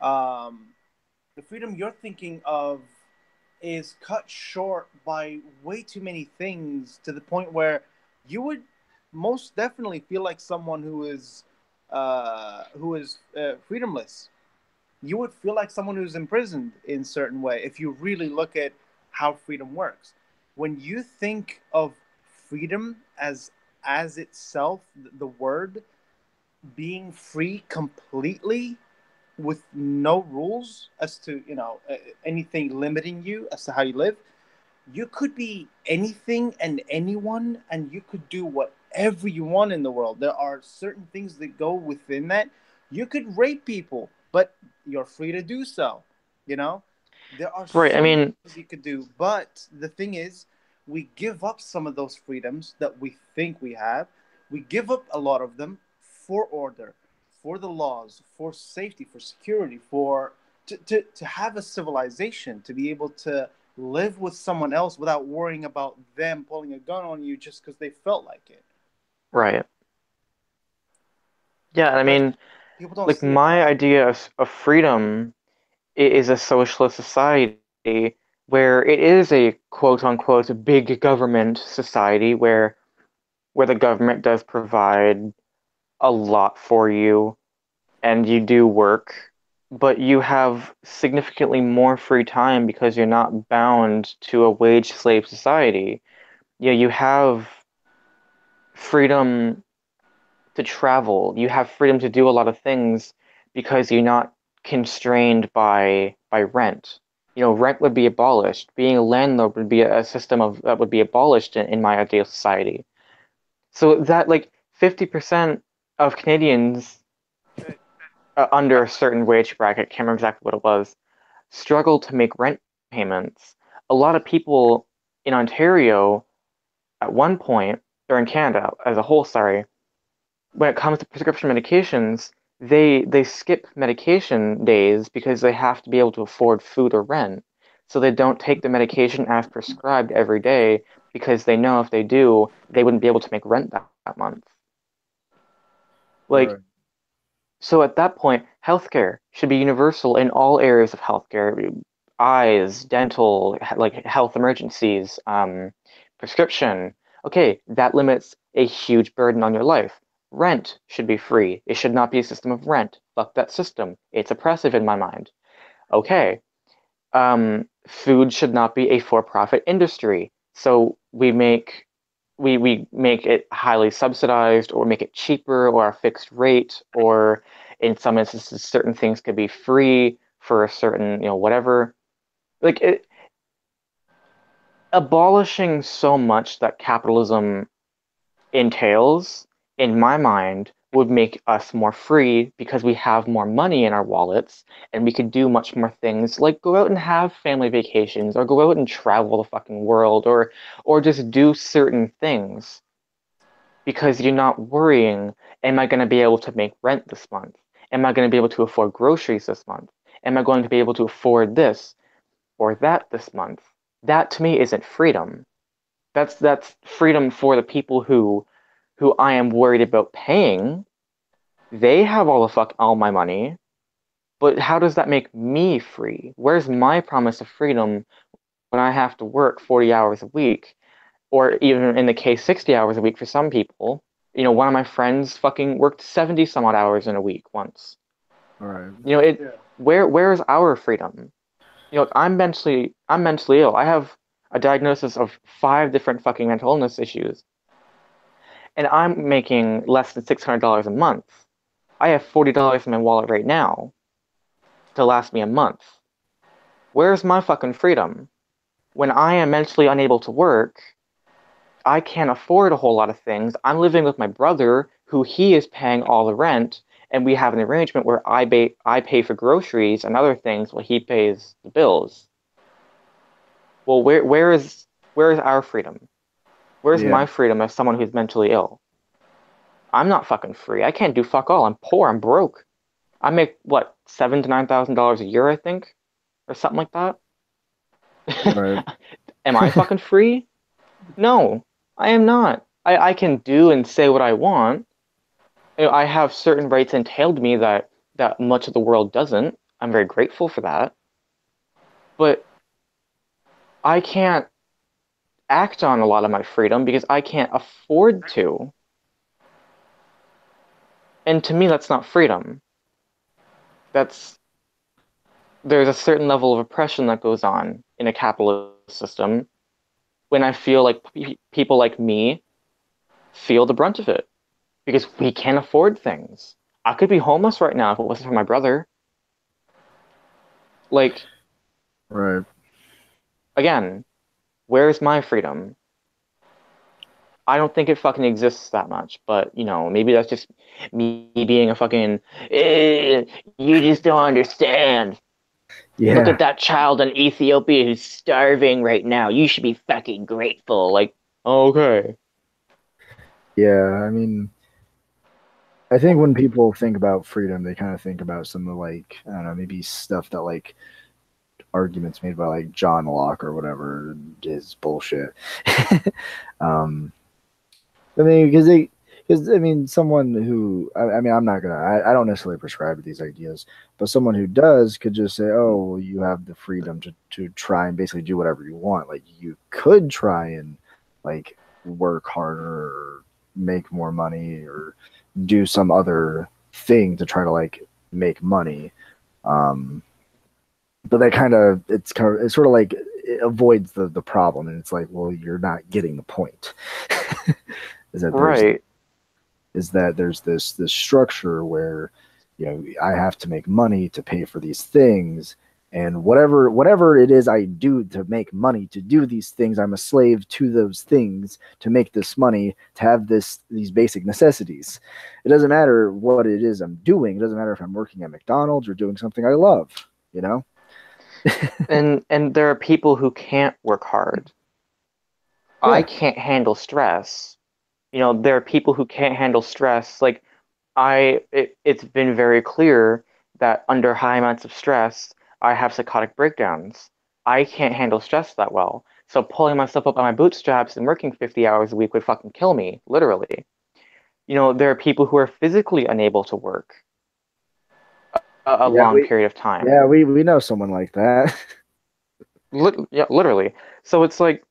The freedom you're thinking of is cut short by way too many things to the point where you would most definitely feel like someone who is freedomless. You would feel like someone who's imprisoned in certain way if you really look at how freedom works. When you think of freedom as itself, the word being free completely with no rules as to anything limiting you as to how you live, you could be anything and anyone, and you could do whatever you want in the world. There are certain things that go within that. You could rape people, but you're free to do so. You know, there are Right. I so many mean, things you could do, but the thing is, we give up some of those freedoms that we think we have. We give up a lot of them for order, for the laws, for safety, for security, for to have a civilization, to be able to live with someone else without worrying about them pulling a gun on you just because they felt like it. right. Yeah, I But mean, people don't like see it that my way. idea of freedom is a socialist society where it is a quote unquote big government society where the government does provide a lot for you and you do work, but you have significantly more free time because you're not bound to a wage slave society. Yeah, you have freedom to travel. You have freedom to do a lot of things because you're not constrained by rent. Rent would be abolished. Being a landlord would be a system of that would be abolished in my ideal society. So that like 50% of Canadians under a certain wage bracket, can't remember exactly what it was, struggle to make rent payments. A lot of people in Ontario at one point, or in Canada as a whole, sorry, when it comes to prescription medications, they skip medication days because they have to be able to afford food or rent. So they don't take the medication as prescribed every day because they know if they do, they wouldn't be able to make rent that month. Like, Right. so at that point, healthcare should be universal in all areas of healthcare, eyes, dental, like health emergencies, prescription. Okay, that limits a huge burden on your life. Rent should be free. It should not be a system of rent. Fuck that system. It's oppressive in my mind. Okay, food should not be a for-profit industry. So we make it highly subsidized or make it cheaper or a fixed rate or in some instances certain things could be free for a certain whatever like abolishing so much that capitalism entails, in my mind, would make us more free because we have more money in our wallets and we could do much more things like go out and have family vacations or go out and travel the fucking world or just do certain things because you're not worrying, am I going to be able to make rent this month? Am I going to be able to afford groceries this month? Am I going to be able to afford this or that this month? That to me isn't freedom. That's freedom for the people who I am worried about paying. They have all my money, but how does that make me free? Where's my promise of freedom when I have to work 40 hours a week, or even in the case 60 hours a week for some people? One of my friends fucking worked 70 some odd hours in a week once. All right. It Yeah. where is our freedom? I'm mentally ill. I have a diagnosis of 5 different fucking mental illness issues, and I'm making less than $600 a month. I have $40 in my wallet right now to last me a month. Where's my fucking freedom? When I am mentally unable to work, I can't afford a whole lot of things. I'm living with my brother, who he is paying all the rent, and we have an arrangement where I pay for groceries and other things while he pays the bills. Well, where is our freedom? Where's Yeah. my freedom as someone who's mentally ill? I'm not fucking free. I can't do fuck all. I'm poor. I'm broke. I make what, $7,000 to $9,000 a year, I think, or something like that. Right. Am I fucking free? No, I am not. I can do and say what I want, I have certain rights entailed me that much of the world doesn't. I'm very grateful for that. But I can't act on a lot of my freedom because I can't afford to. And to me, that's not freedom. That's There's a certain level of oppression that goes on in a capitalist system when I feel like people like me feel the brunt of it because we can't afford things. I could be homeless right now if it wasn't for my brother. Like, Right. again, where's my freedom? I don't think it fucking exists that much, but maybe that's just me being a fucking you just don't understand. Look Yeah. at that child in Ethiopia who's starving right now. You should be fucking grateful. Like, okay. Yeah. I mean, I think when people think about freedom, they kind of think about some of like, I don't know, maybe stuff that like arguments made by like John Locke or whatever is bullshit. um, I mean, because I mean, someone who, I mean, I'm not gonna, I don't necessarily prescribe to these ideas, but someone who does could just say, oh, well, you have the freedom to try and basically do whatever you want. Like, you could try and like work harder or make more money or do some other thing to try to like make money. Um, but that it's sort of like it avoids the problem, and it's like, well, you're not getting the point. is that there's Right. is that there's this structure where I have to make money to pay for these things, and whatever it is I do to make money to do these things, I'm a slave to those things to make this money to have these basic necessities. It doesn't matter what it is I'm doing. It doesn't matter if I'm working at McDonald's or doing something I love, you know. And there are people who can't work hard. I Yeah. can't handle stress. There are people who can't handle stress. Like it's been very clear that under high amounts of stress, I have psychotic breakdowns. I can't handle stress that well. So pulling myself up by my bootstraps and working 50 hours a week would fucking kill me, literally. There are people who are physically unable to work a Yeah, long period of time. we know someone like that. Yeah, literally. So it's like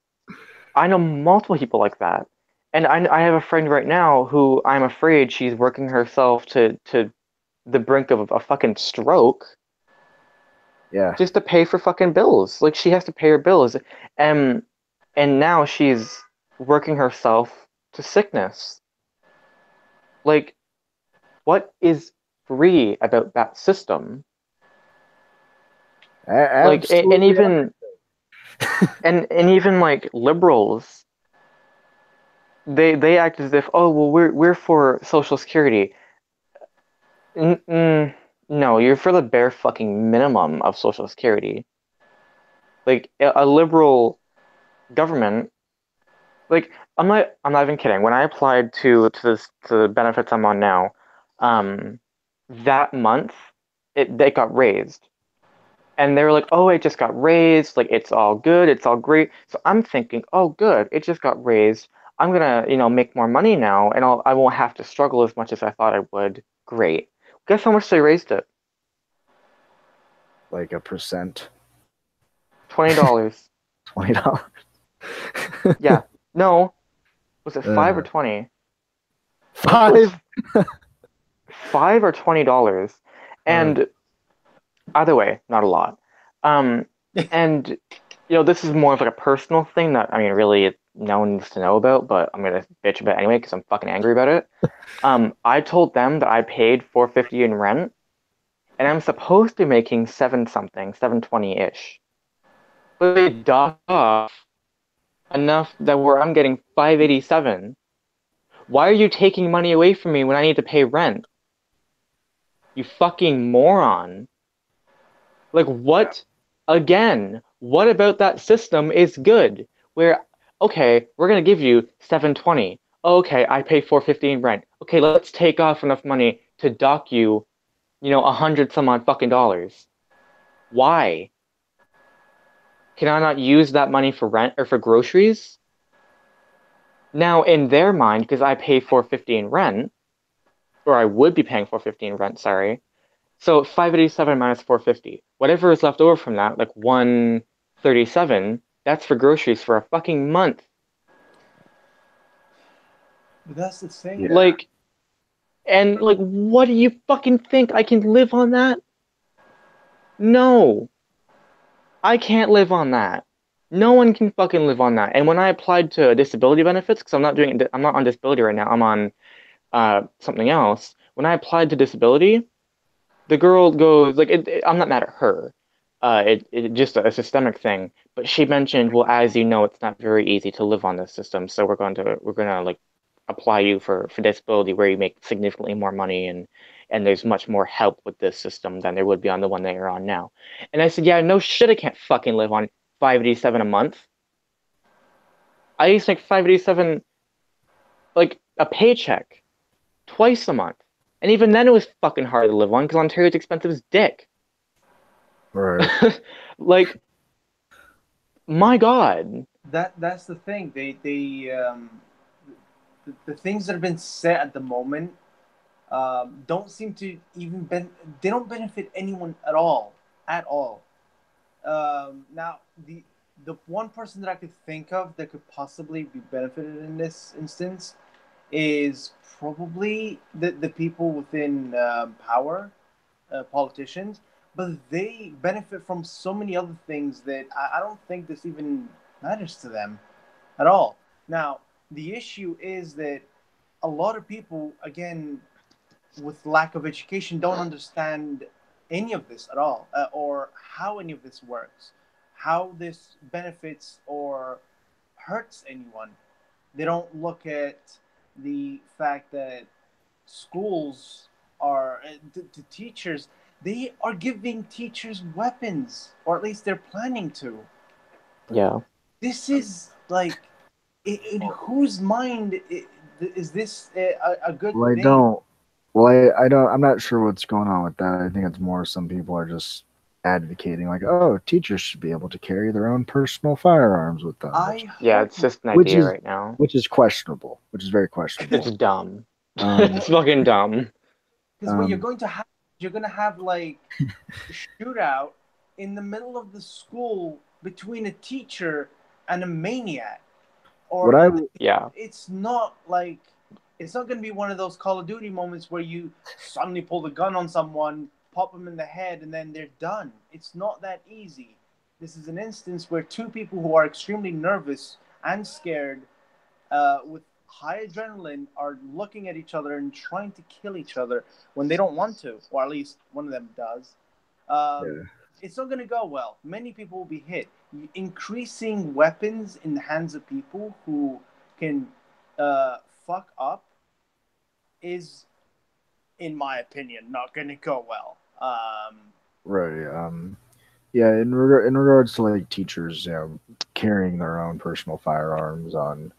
I know multiple people like that. And I have a friend right now who I'm afraid she's working herself to the brink of a fucking stroke Yeah. just to pay for fucking bills. Like she has to pay her bills. And and now she's working herself to sickness. Like what is free about that system? Like and Absolutely. even and even like liberals, they act as if, oh well, we're for Social Security. No, you're for the bare fucking minimum of Social Security. Like a liberal government, like I'm not even kidding. When I applied to the benefits I'm on now, um, that month they got raised. And they were like, "Oh, it just got raised. Like it's all good. It's all great." So I'm thinking, "Oh, good. It just got raised. I'm gonna, make more money now, and I won't have to struggle as much as I thought I would. Great. Guess how much they raised it? Like a percent. $20. $20. Yeah. No, was it 5 or uh, 20? I think it was five. 5 or $20. Uh, And either way, not a lot. Um, and this is more of like a personal thing that I mean, really, no one needs to know about, but I'm gonna bitch about it anyway because I'm fucking angry about it. I told them that I paid $450 in rent, and I'm supposed to be making seven something, 720-ish. But they docked off enough that where I'm getting 587. Why are you taking money away from me when I need to pay rent? You fucking moron. Like, what? Again, what about that system is good? Where, okay, we're gonna give you 720. Okay, I pay 415 rent. Okay, let's take off enough money to dock you, 100 some odd fucking dollars. Why? Can I not use that money for rent or for groceries? Now, in their mind, because I pay 450 in rent, or I would be paying 450 in rent, sorry. So 587 minus 450. Whatever is left over from that, like 137, that's for groceries for a fucking month. But that's the thing. Yeah. Like, and like, what do you fucking think? I can live on that? No, I can't live on that. No one can fucking live on that. And when I applied to disability benefits, because I'm not on disability right now, I'm on something else. When I applied to disability, the girl goes like, I'm not mad at her. It just a systemic thing. But she mentioned, well, as you know, it's not very easy to live on this system, so we're gonna like apply you for disability where you make significantly more money and there's much more help with this system than there would be on the one that you're on now. And I said, yeah, no shit, I can't fucking live on 587 a month. I used to make 587 like a paycheck twice a month. And even then it was fucking hard to live on because Ontario's expensive as dick. Right. Like, my God. That's the thing. The things that have been set at the moment don't seem to even they don't benefit anyone at all. Now the one person that I could think of that could possibly be benefited in this instance is probably the people within power, politicians, but they benefit from so many other things that I don't think this even matters to them at all. Now, the issue is that a lot of people, again, with lack of education, don't understand any of this at all, or how any of this works, how this benefits or hurts anyone. They don't look at the fact that schools are the teachers. They are giving teachers weapons, or at least they're planning to. Yeah. This is like, in whose mind is this a good Well, I thing? don't. Well, I don't. I'm not sure what's going on with that. I think it's more some people are just advocating, like, oh, teachers should be able to carry their own personal firearms with them, Yeah, it's just an which idea is right now. which is questionable, which is very It's questionable. dumb. Um, It's fucking dumb. Because what you're going to have like a shootout in the middle of the school between a teacher and a maniac, what or I Yeah. it's not like it's not going to be one of those Call of Duty moments where you suddenly pull the gun on someone, pop them in the head, and then they're done. It's not that easy. This is an instance where two people who are extremely nervous and scared, with high adrenaline, are looking at each other and trying to kill each other when they don't want to, or at least one of them does. Um, yeah, it's not going to go well. Many people will be hit. Increasing weapons in the hands of people who can fuck up is, in my opinion, not going to go well. right. Yeah, in regards to like teachers, carrying their own personal firearms on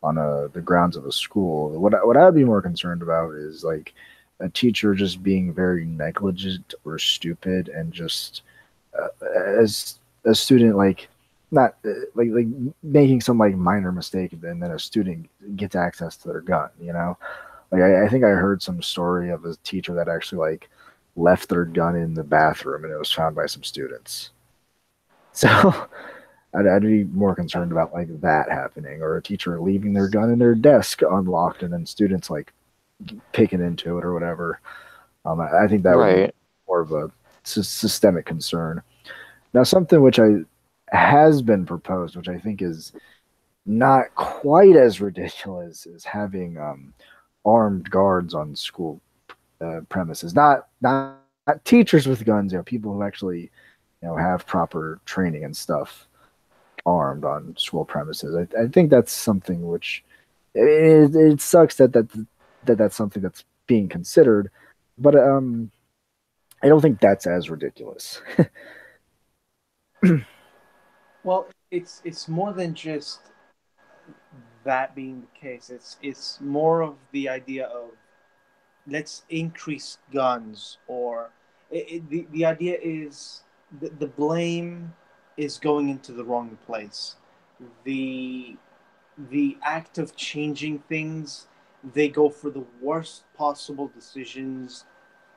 the grounds of a school, what I'd be more concerned about is like a teacher just being very negligent or stupid and just as a student like not like making some like minor mistake and then a student gets access to their gun. Like I think I heard some story of a teacher that actually like left their gun in the bathroom and it was found by some students. So I'd be more concerned about like that happening, or a teacher leaving their gun in their desk unlocked and then students like picking into it or whatever. I think that would be Right. more of a systemic concern. Now, something which has been proposed, which I think is not quite as ridiculous, is having armed guards on school premises. Not teachers with guns, people who actually have proper training and stuff armed on school premises. I think that's something which it sucks that's something that's being considered, but I don't think that's as ridiculous. Well, it's more than just that being the case. It's more of the idea of let's increase guns, or the idea is the blame is going into the wrong place. The the act of changing things they go for the worst possible decisions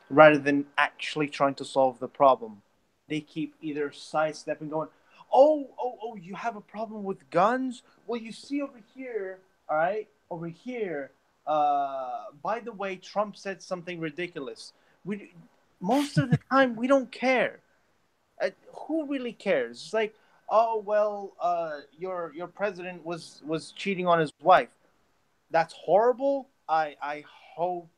rather than actually trying to solve the problem. They keep either sidestepping, going, oh, you have a problem with guns? Well, you see over here, all right, over here. By the way, Trump said something ridiculous. We most of the time we don't care. Who really cares? It's like, oh well, your president was cheating on his wife. That's horrible. I hope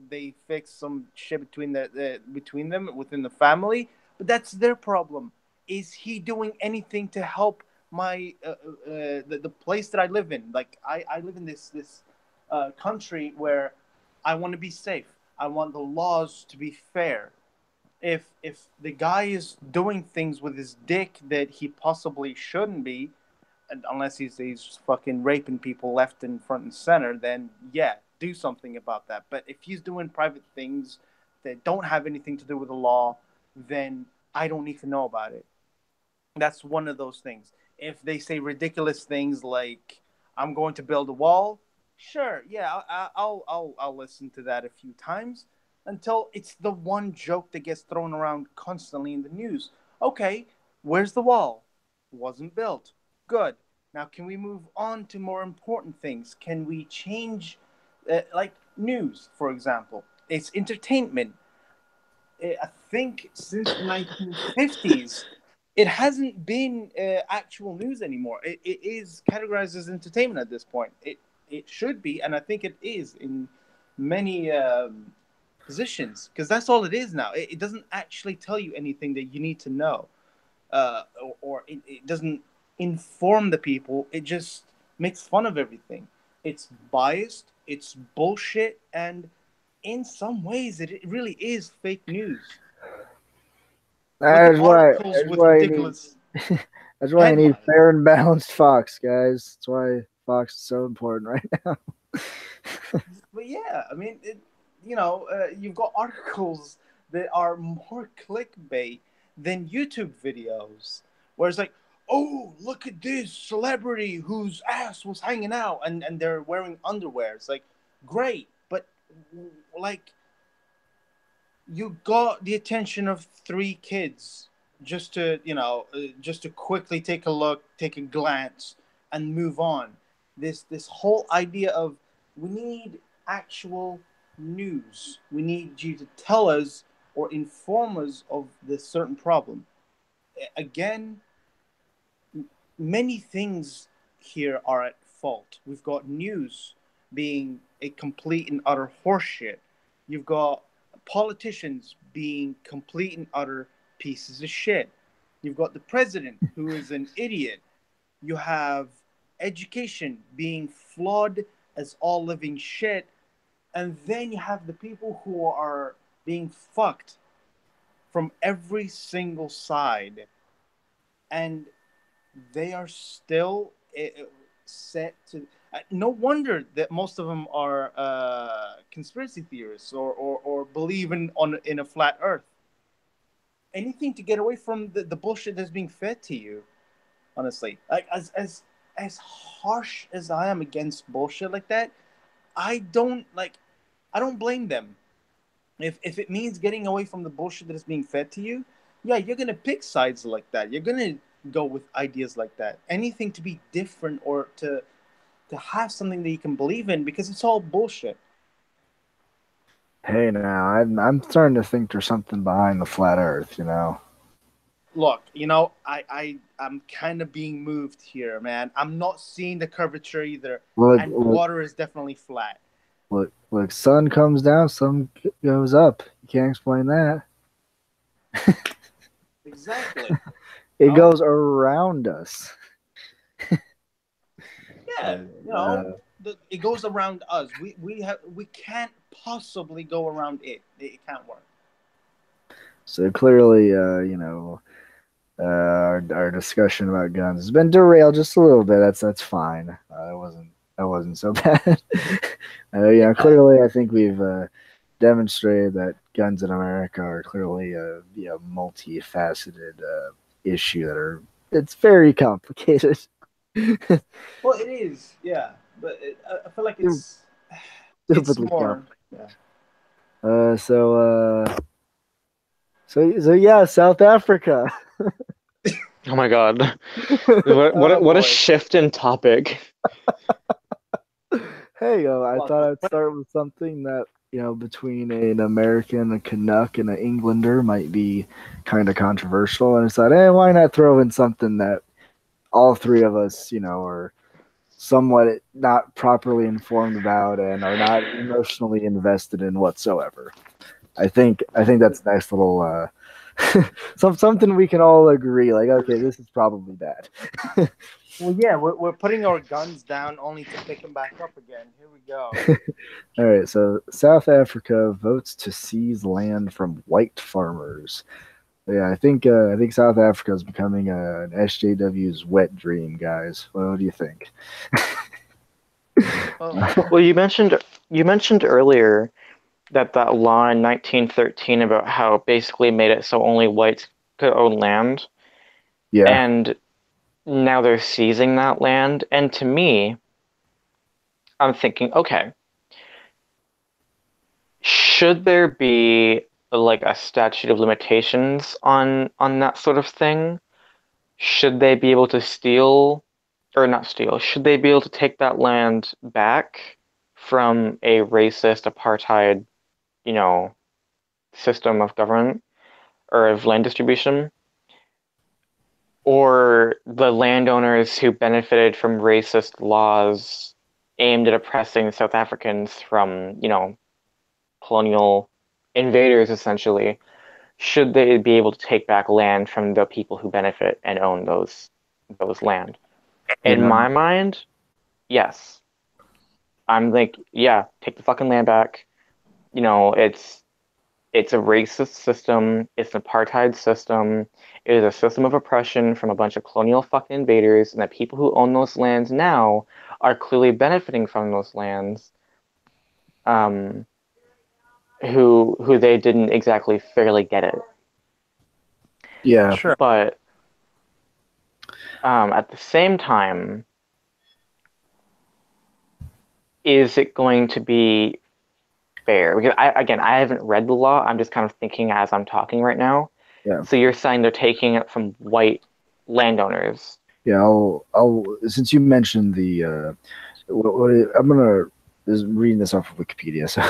they fix some shit between them within the family. But that's their problem. Is he doing anything to help my the place that I live in? Like I live in this country where I want to be safe. I want the laws to be fair. If the guy is doing things with his dick that he possibly shouldn't be, unless he's fucking raping people left and front and center, then yeah, do something about that. But if he's doing private things that don't have anything to do with the law, then I don't need to know about it. That's one of those things. If they say ridiculous things like "I'm going to build a wall," sure, yeah, I'll listen to that a few times until it's the one joke that gets thrown around constantly in the news. Okay, where's the wall? Wasn't built. Good. Now, can we move on to more important things? Can we change, like news, for example? It's entertainment. I think since the 1950s, it hasn't been actual news anymore. It is categorized as entertainment at this point. It should be, and I think it is in many positions, because that's all it is now. It doesn't actually tell you anything that you need to know, or it doesn't inform the people. It just makes fun of everything. It's biased, it's bullshit, and in some ways it really is fake news. That's why that's why I need fair and balanced Fox, guys. That's why Fox is so important right now. But yeah, I mean, you've got articles that are more clickbait than YouTube videos, where it's like, oh, look at this celebrity whose ass was hanging out, and they're wearing underwear. It's like, great, but like, you got the attention of 3 kids just to quickly take a look, take a glance, and move on. This whole idea of, we need actual news. We need you to tell us or inform us of this certain problem. Again, many things here are at fault. We've got news being a complete and utter horseshit. You've got politicians being complete and utter pieces of shit. You've got the president who is an idiot. You have education being flawed as all living shit. And then you have the people who are being fucked from every single side. And they are still set to. No wonder that most of them are conspiracy theorists or believe in a flat Earth. Anything to get away from the bullshit that's being fed to you. Honestly, like as harsh as I am against bullshit like that, I don't blame them. If it means getting away from the bullshit that is being fed to you, yeah, you're gonna pick sides like that. You're gonna go with ideas like that. Anything to be different or to have something that you can believe in, because it's all bullshit. Hey, now I'm starting to think there's something behind the flat Earth. Look, I'm kind of being moved here, man. I'm not seeing the curvature either, and water is definitely flat. Look, sun comes down, sun goes up. You can't explain that. Exactly. It goes around us. Yeah, it goes around us. We can't possibly go around it. It can't work. So clearly, our discussion about guns has been derailed just a little bit. That's fine. That wasn't so bad. Clearly, I think we've demonstrated that guns in America are clearly a multifaceted issue it's very complicated. Well, it is, yeah. but I feel like it's Stupidly more. dumb. Yeah. So yeah, South Africa. Oh my god. Oh What a boy. shift in topic. Hey, I Well, thought I'd start with something that, between an American, a Canuck, and an Englander might be kind of controversial. And I thought, hey, why not throw in something that all three of us, are somewhat not properly informed about and are not emotionally invested in whatsoever. I think that's a nice little something we can all agree. Like, okay, this is probably bad. well, yeah, we're putting our guns down only to pick them back up again. Here we go. All right, so South Africa votes to seize land from white farmers. Yeah, I think South Africa is becoming an SJW's wet dream, guys. What do you think? Oh, Well, you mentioned earlier that law in 1913 about how it basically made it so only whites could own land, Yeah, and now they're seizing that land. And to me, I'm thinking, okay, should there be like a statute of limitations on that sort of thing? Should they be able to steal or not steal? Should they be able to take that land back from a racist apartheid, you know, system of government or of land distribution? Or the landowners who benefited from racist laws aimed at oppressing South Africans from, colonial invaders, essentially, should they be able to take back land from the people who benefit and own those land? In yeah, my mind, yes. I'm like, yeah, take the fucking land back. It's a racist system. It's an apartheid system. It is a system of oppression from a bunch of colonial fucking invaders, and the people who own those lands now are clearly benefiting from those lands, um, who they didn't exactly fairly get it. yeah, sure. But at the same time, is it going to be fair? Because I haven't read the law. I'm just kind of thinking as I'm talking right now. yeah, So you're saying they're taking it from white landowners. yeah. I'll since you mentioned I'm gonna is reading this off of Wikipedia. So,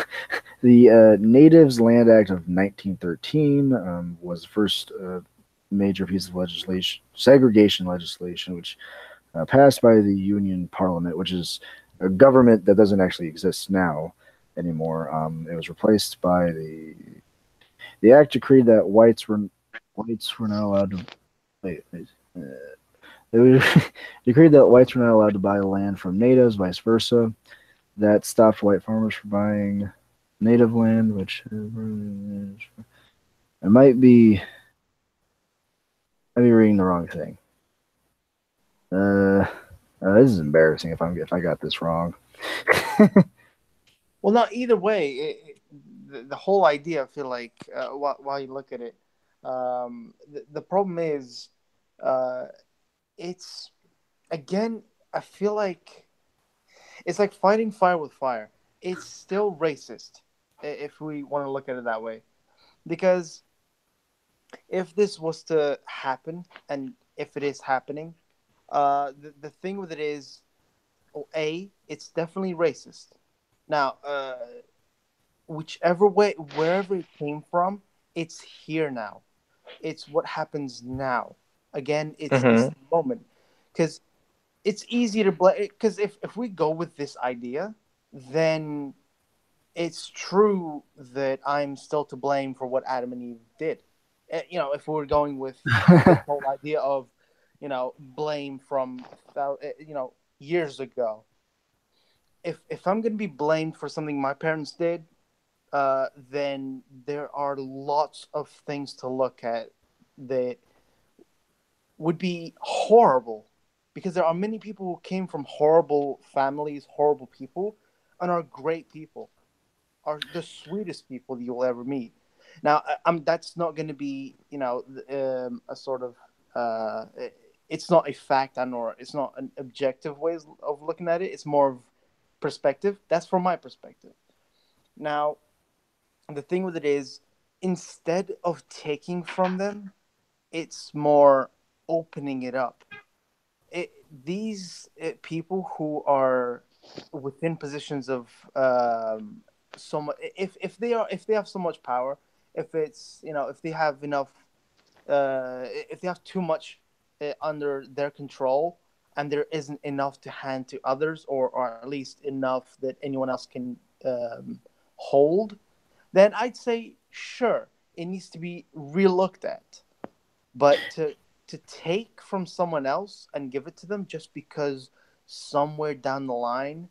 the Natives Land Act of 1913 was the first major piece of legislation, segregation legislation, which passed by the Union Parliament, which is a government that doesn't actually exist now anymore. It was replaced by the act decreed that whites were not allowed to wait. It was decreed that whites were not allowed to buy land from natives, vice versa. That stopped white farmers from buying native land, which I might be reading the wrong thing. This is embarrassing if I got this wrong. Well, not either way. The whole idea, I feel like, while you look at it, the problem is, uh, it's again. I feel like it's like fighting fire with fire. It's still racist if we want to look at it that way, because if this was to happen, and if it is happening, the thing with it is, it's definitely racist. Now, whichever way, wherever it came from, it's here now. It's what happens now. Again, it's Mm-hmm. the moment, because it's easy to blame. Because if we go with this idea, then it's true that I'm still to blame for what Adam and Eve did. If we're going with the whole idea of, blame from, years ago. If I'm going to be blamed for something my parents did, then there are lots of things to look at that would be horrible, because there are many people who came from horrible families, horrible people, and are great people, are the sweetest people you'll ever meet. Now, that's not going to be, a sort of, it's not a fact, or it's not an objective way of looking at it. It's more of perspective. That's from my perspective. Now, the thing with it is, instead of taking from them, it's more opening it up. These people who are within positions of so much, if they have so much power, if it's if they have enough, if they have too much under their control, and there isn't enough to hand to others, or at least enough that anyone else can hold, then I'd say sure, it needs to be relooked at. But to take from someone else and give it to them just because somewhere down the line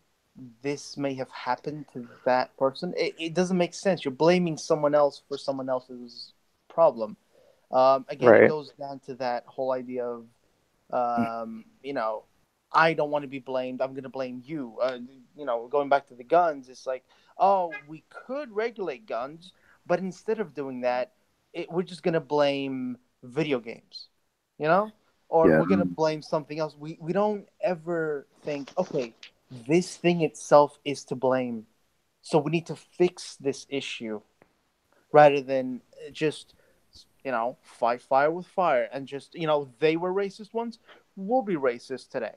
this may have happened to that person, it doesn't make sense. You're blaming someone else for someone else's problem. Again, it Right. goes down to that whole idea of, I don't want to be blamed. I'm going to blame you. Going back to the guns, it's like, oh, we could regulate guns, but instead of doing that, we're just going to blame video games, or Yeah, we're going to blame something else. We don't ever think, okay, this thing itself is to blame. So we need to fix this issue rather than just fight fire with fire, and just they were racist once, we'll be racist today.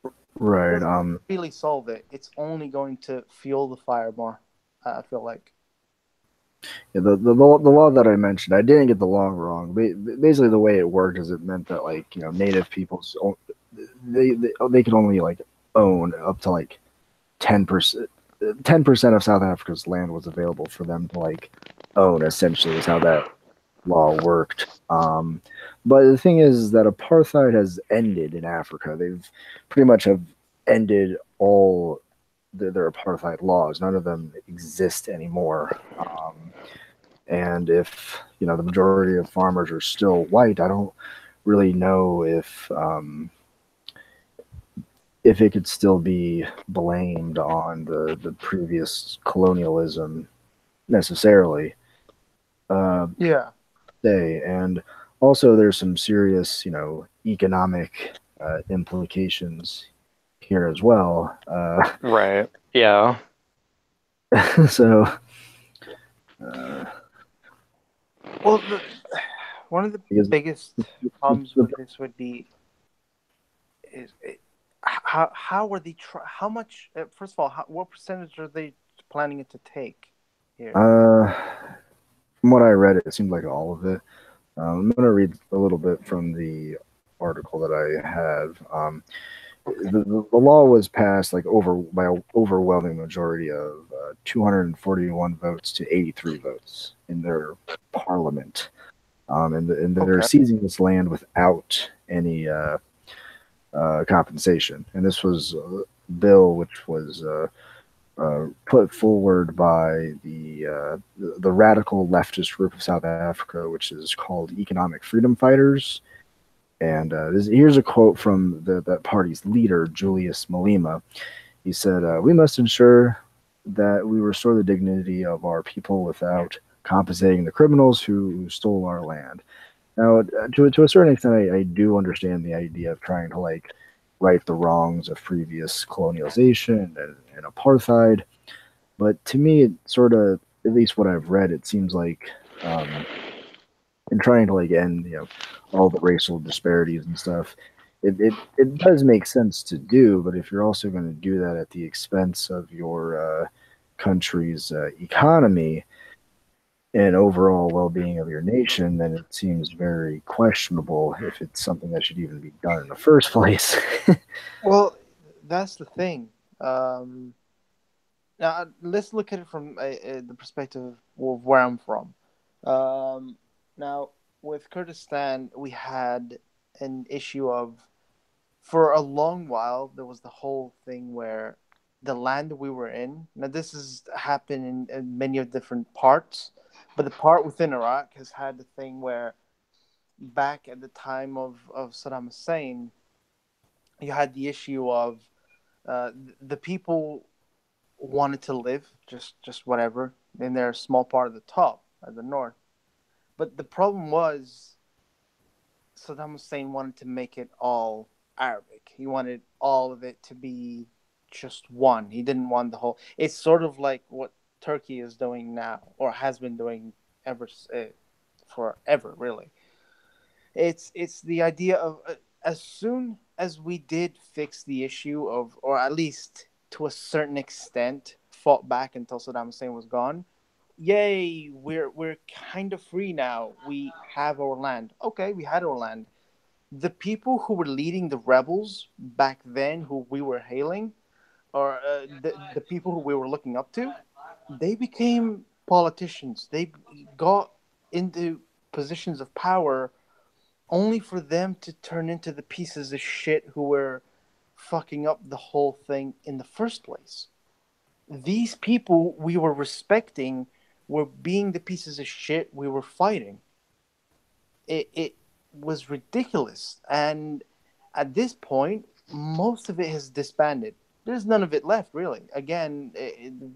It right. doesn't really solve it. It's only going to fuel the fire more, I feel like. Yeah, the law that I mentioned, I didn't get the law wrong. Basically, the way it worked is it meant that native peoples, they could only own up to 10%. 10% of South Africa's land was available for them to own. Essentially, is how that law worked. But the thing is that apartheid has ended in Africa. They've pretty much have ended all their apartheid laws. None of them exist anymore. And if the majority of farmers are still white, I don't really know if it could still be blamed on the previous colonialism necessarily. Yeah. And also there's some serious economic implications here as well. Right. Yeah. So. Well, one of the Because biggest problems with this would be how are they how much, first of all, what percentage are they planning it to take here? From what I read, it seemed like all of it. I'm going to read a little bit from the article that I have. The law was passed by an overwhelming majority of 241 votes to 83 votes in their parliament, and they're seizing this land without any compensation. And this was a bill which was put forward by the radical leftist group of South Africa, which is called Economic Freedom Fighters. And here's a quote from that party's leader, Julius Malema. He said, "We must ensure that we restore the dignity of our people without compensating the criminals who stole our land." Now, to a certain extent, I do understand the idea of trying to right the wrongs of previous colonialization and apartheid. But to me, it sort of, at least what I've read, it seems like in trying to end all the racial disparities and stuff, it does make sense to do. But if you're also going to do that at the expense of your country's economy and overall well-being of your nation, then it seems very questionable if it's something that should even be done in the first place. Well, that's the thing. Now, let's look at it from the perspective of where I'm from. Now, with Kurdistan, we had an issue of, for a long while, there was the whole thing where the land we were in, now this has happened in many of different parts, but the part within Iraq has had the thing where back at the time of Saddam Hussein, you had the issue of the people wanted to live just whatever in their small part of the top at the north. But the problem was Saddam Hussein wanted to make it all Arabic. He wanted all of it to be just one. He didn't want the whole. It's sort of like what Turkey is doing now, or has been doing forever, really. It's the idea of as soon as we did fix the issue of, or at least to a certain extent, fought back until Saddam Hussein was gone. Yay, we're kind of free now. We have our land. Okay, we had our land. The people who were leading the rebels back then, who we were hailing, or the people who we were looking up to, they became politicians. They got into positions of power only for them to turn into the pieces of shit who were fucking up the whole thing in the first place. These people we were respecting were being the pieces of shit we were fighting. It was ridiculous. And at this point, most of it has disbanded. There's none of it left, really. Again,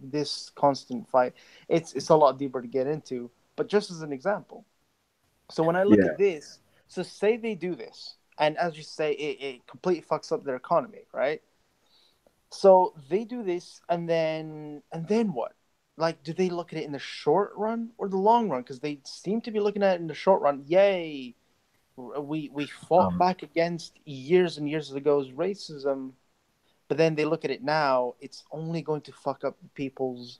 this constant fight, it's a lot deeper to get into. But just as an example. So when I look at this, so say they do this, and as you say, it completely fucks up their economy, right? So they do this, and then what? Like, do they look at it in the short run or the long run? Because they seem to be looking at it in the short run. Yay, we fought back against years and years ago's racism, but then they look at it now. It's only going to fuck up the people's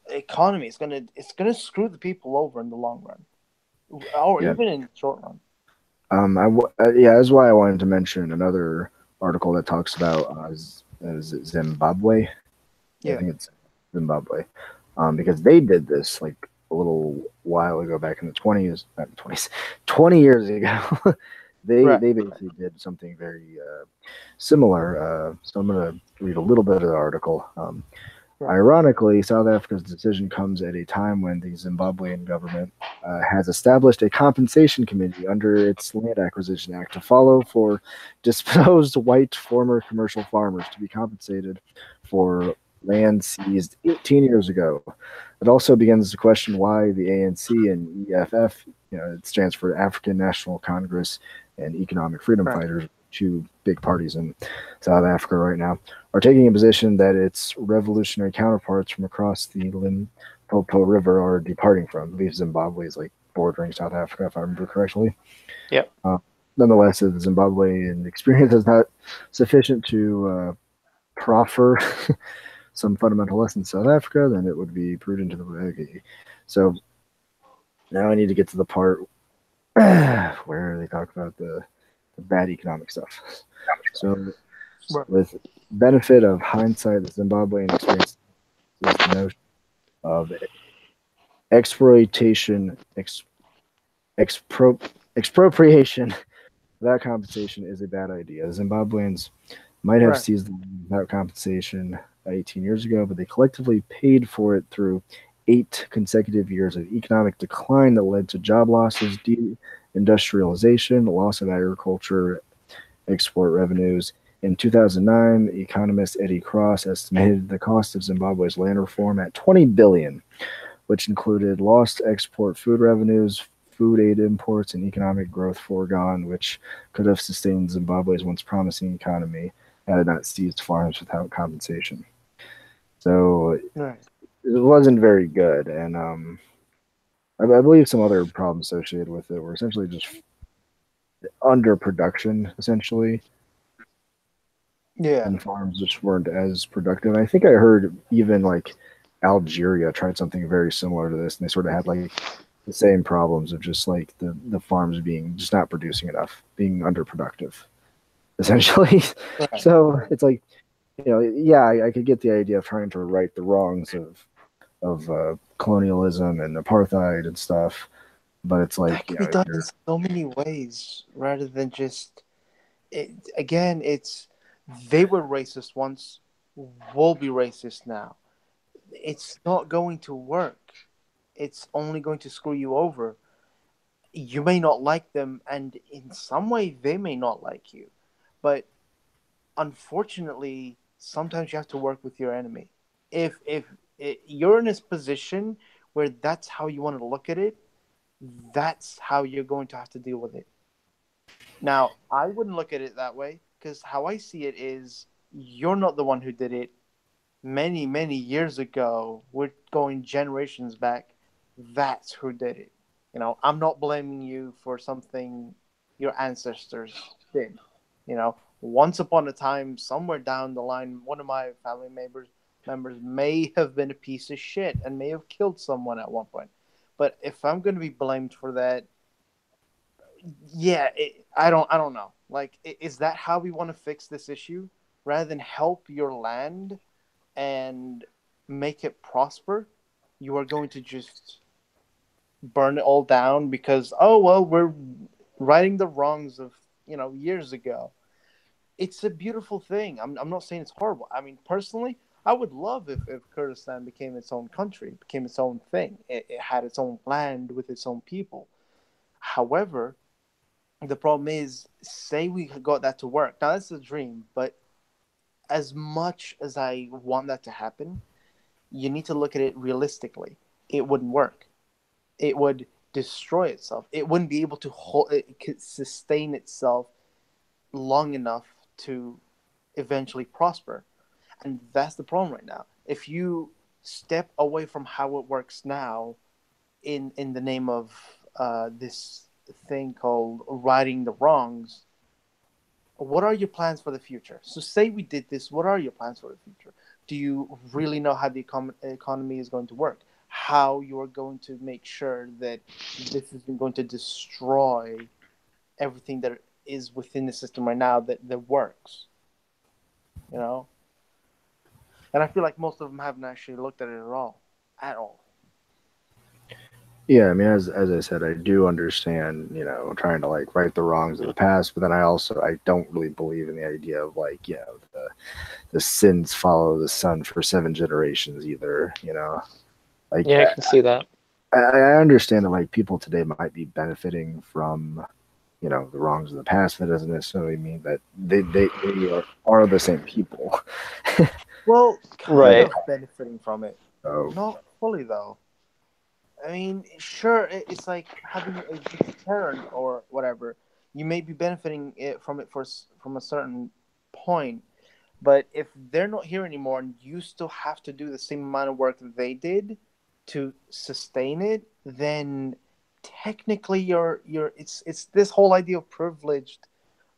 economy. It's gonna screw the people over in the long run, or even in the short run. That's why I wanted to mention another article that talks about Zimbabwe. Yeah. I think it's Zimbabwe, because they did this like a little while ago, back in the 20s, not 20s, 20 years ago. They basically did something very similar. So I'm going to read a little bit of the article. Ironically, South Africa's decision comes at a time when the Zimbabwean government has established a compensation committee under its Land Acquisition Act to follow for disposed white former commercial farmers to be compensated for land seized 18 years ago. It also begins to question why the ANC and EFF, it stands for African National Congress and Economic Freedom Fighters, two big parties in South Africa right now, are taking a position that its revolutionary counterparts from across the Limpopo River are departing from. I believe Zimbabwe is like bordering South Africa, if I remember correctly. Yep. Nonetheless, if the Zimbabwean experience is not sufficient to proffer some fundamental lessons in South Africa, then it would be prudent to the okay. So now I need to get to the part where they talk about the bad economic stuff. So with benefit of hindsight, the Zimbabwean experience is the notion of exploitation, expropriation without compensation is a bad idea. The Zimbabweans might have seized the land without compensation 18 years ago, but they collectively paid for it through 8 consecutive years of economic decline that led to job losses, deindustrialization, loss of agriculture, export revenues. In 2009, economist Eddie Cross estimated the cost of Zimbabwe's land reform at $20 billion, which included lost export food revenues, food aid imports, and economic growth foregone, which could have sustained Zimbabwe's once promising economy had it not seized farms without compensation. So it wasn't very good, and I believe some other problems associated with it were essentially just underproduction, essentially. Yeah. And farms just weren't as productive. I think I heard even like Algeria tried something very similar to this, and they sort of had like the same problems of just like the farms being just not producing enough, being underproductive, essentially. So it's like, I could get the idea of trying to right the wrongs of colonialism and apartheid and stuff, but it's like that can be done in so many ways rather than just they were racist once, we'll be racist now. It's not going to work. It's only going to screw you over. You may not like them, and in some way they may not like you, but unfortunately sometimes you have to work with your enemy. If you're in this position where that's how you want to look at it, that's how you're going to have to deal with it. Now, I wouldn't look at it that way, because how I see it is you're not the one who did it. Many, many years ago, we're going generations back. That's who did it. I'm not blaming you for something your ancestors did. Once upon a time, somewhere down the line, one of my family members may have been a piece of shit and may have killed someone at one point. But if I'm going to be blamed for that, yeah, I don't know. Like, is that how we want to fix this issue? Rather than help your land and make it prosper, you are going to just burn it all down because, oh well, we're righting the wrongs of years ago. It's a beautiful thing. I'm not saying it's horrible. I mean, personally, I would love if Kurdistan became its own country, became its own thing. It had its own land with its own people. However, the problem is, say we got that to work. Now that's a dream, but as much as I want that to happen, you need to look at it realistically. It wouldn't work. It would destroy itself. It wouldn't be able to it could sustain itself long enough to eventually prosper. And that's the problem right now. If you step away from how it works now in the name of this thing called righting the wrongs, what are your plans for the future? So say we did this, what are your plans for the future? Do you really know how the economy is going to work? How you are going to make sure that this isn't going to destroy everything that is within the system right now that works? And I feel like most of them haven't actually looked at it at all. Yeah, I mean, as I said, I do understand, trying to like right the wrongs of the past, but then I don't really believe in the idea of like, the sins follow the son for 7 generations either. Like, Yeah, I can see that. I understand that like people today might be benefiting from, the wrongs of the past. That doesn't necessarily mean that they are the same people. Well, kind of benefiting from it. So, Not fully though. I mean, sure, it's like having a deterrent or whatever. You may be benefiting from it from a certain point, but if they're not here anymore and you still have to do the same amount of work that they did to sustain it, then technically it's this whole idea of privileged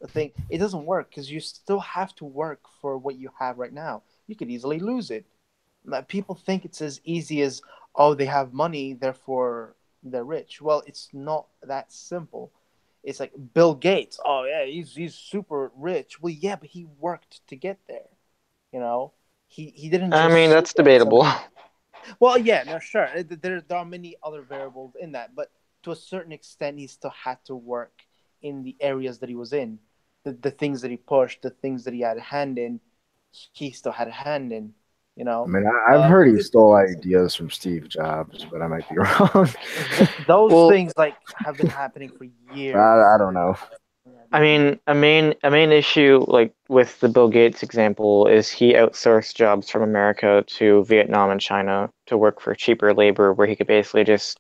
thing. It doesn't work because you still have to work for what you have right now. You could easily lose it. People think it's as easy as, oh, they have money, therefore they're rich. Well, it's not that simple. It's like Bill Gates. Oh yeah, he's super rich. Well, yeah, but he worked to get there. He didn't. I mean, that's debatable. Well, yeah, no, sure. There are many other variables in that, but to a certain extent, he still had to work in the areas that he was in, the things that he pushed, the things that he had a hand in. He still had a hand in. I mean, I've heard he stole ideas from Steve Jobs, but I might be wrong. Those things have been happening for years. I don't know. I mean, a main issue like with the Bill Gates example is he outsourced jobs from America to Vietnam and China to work for cheaper labor, where he could basically just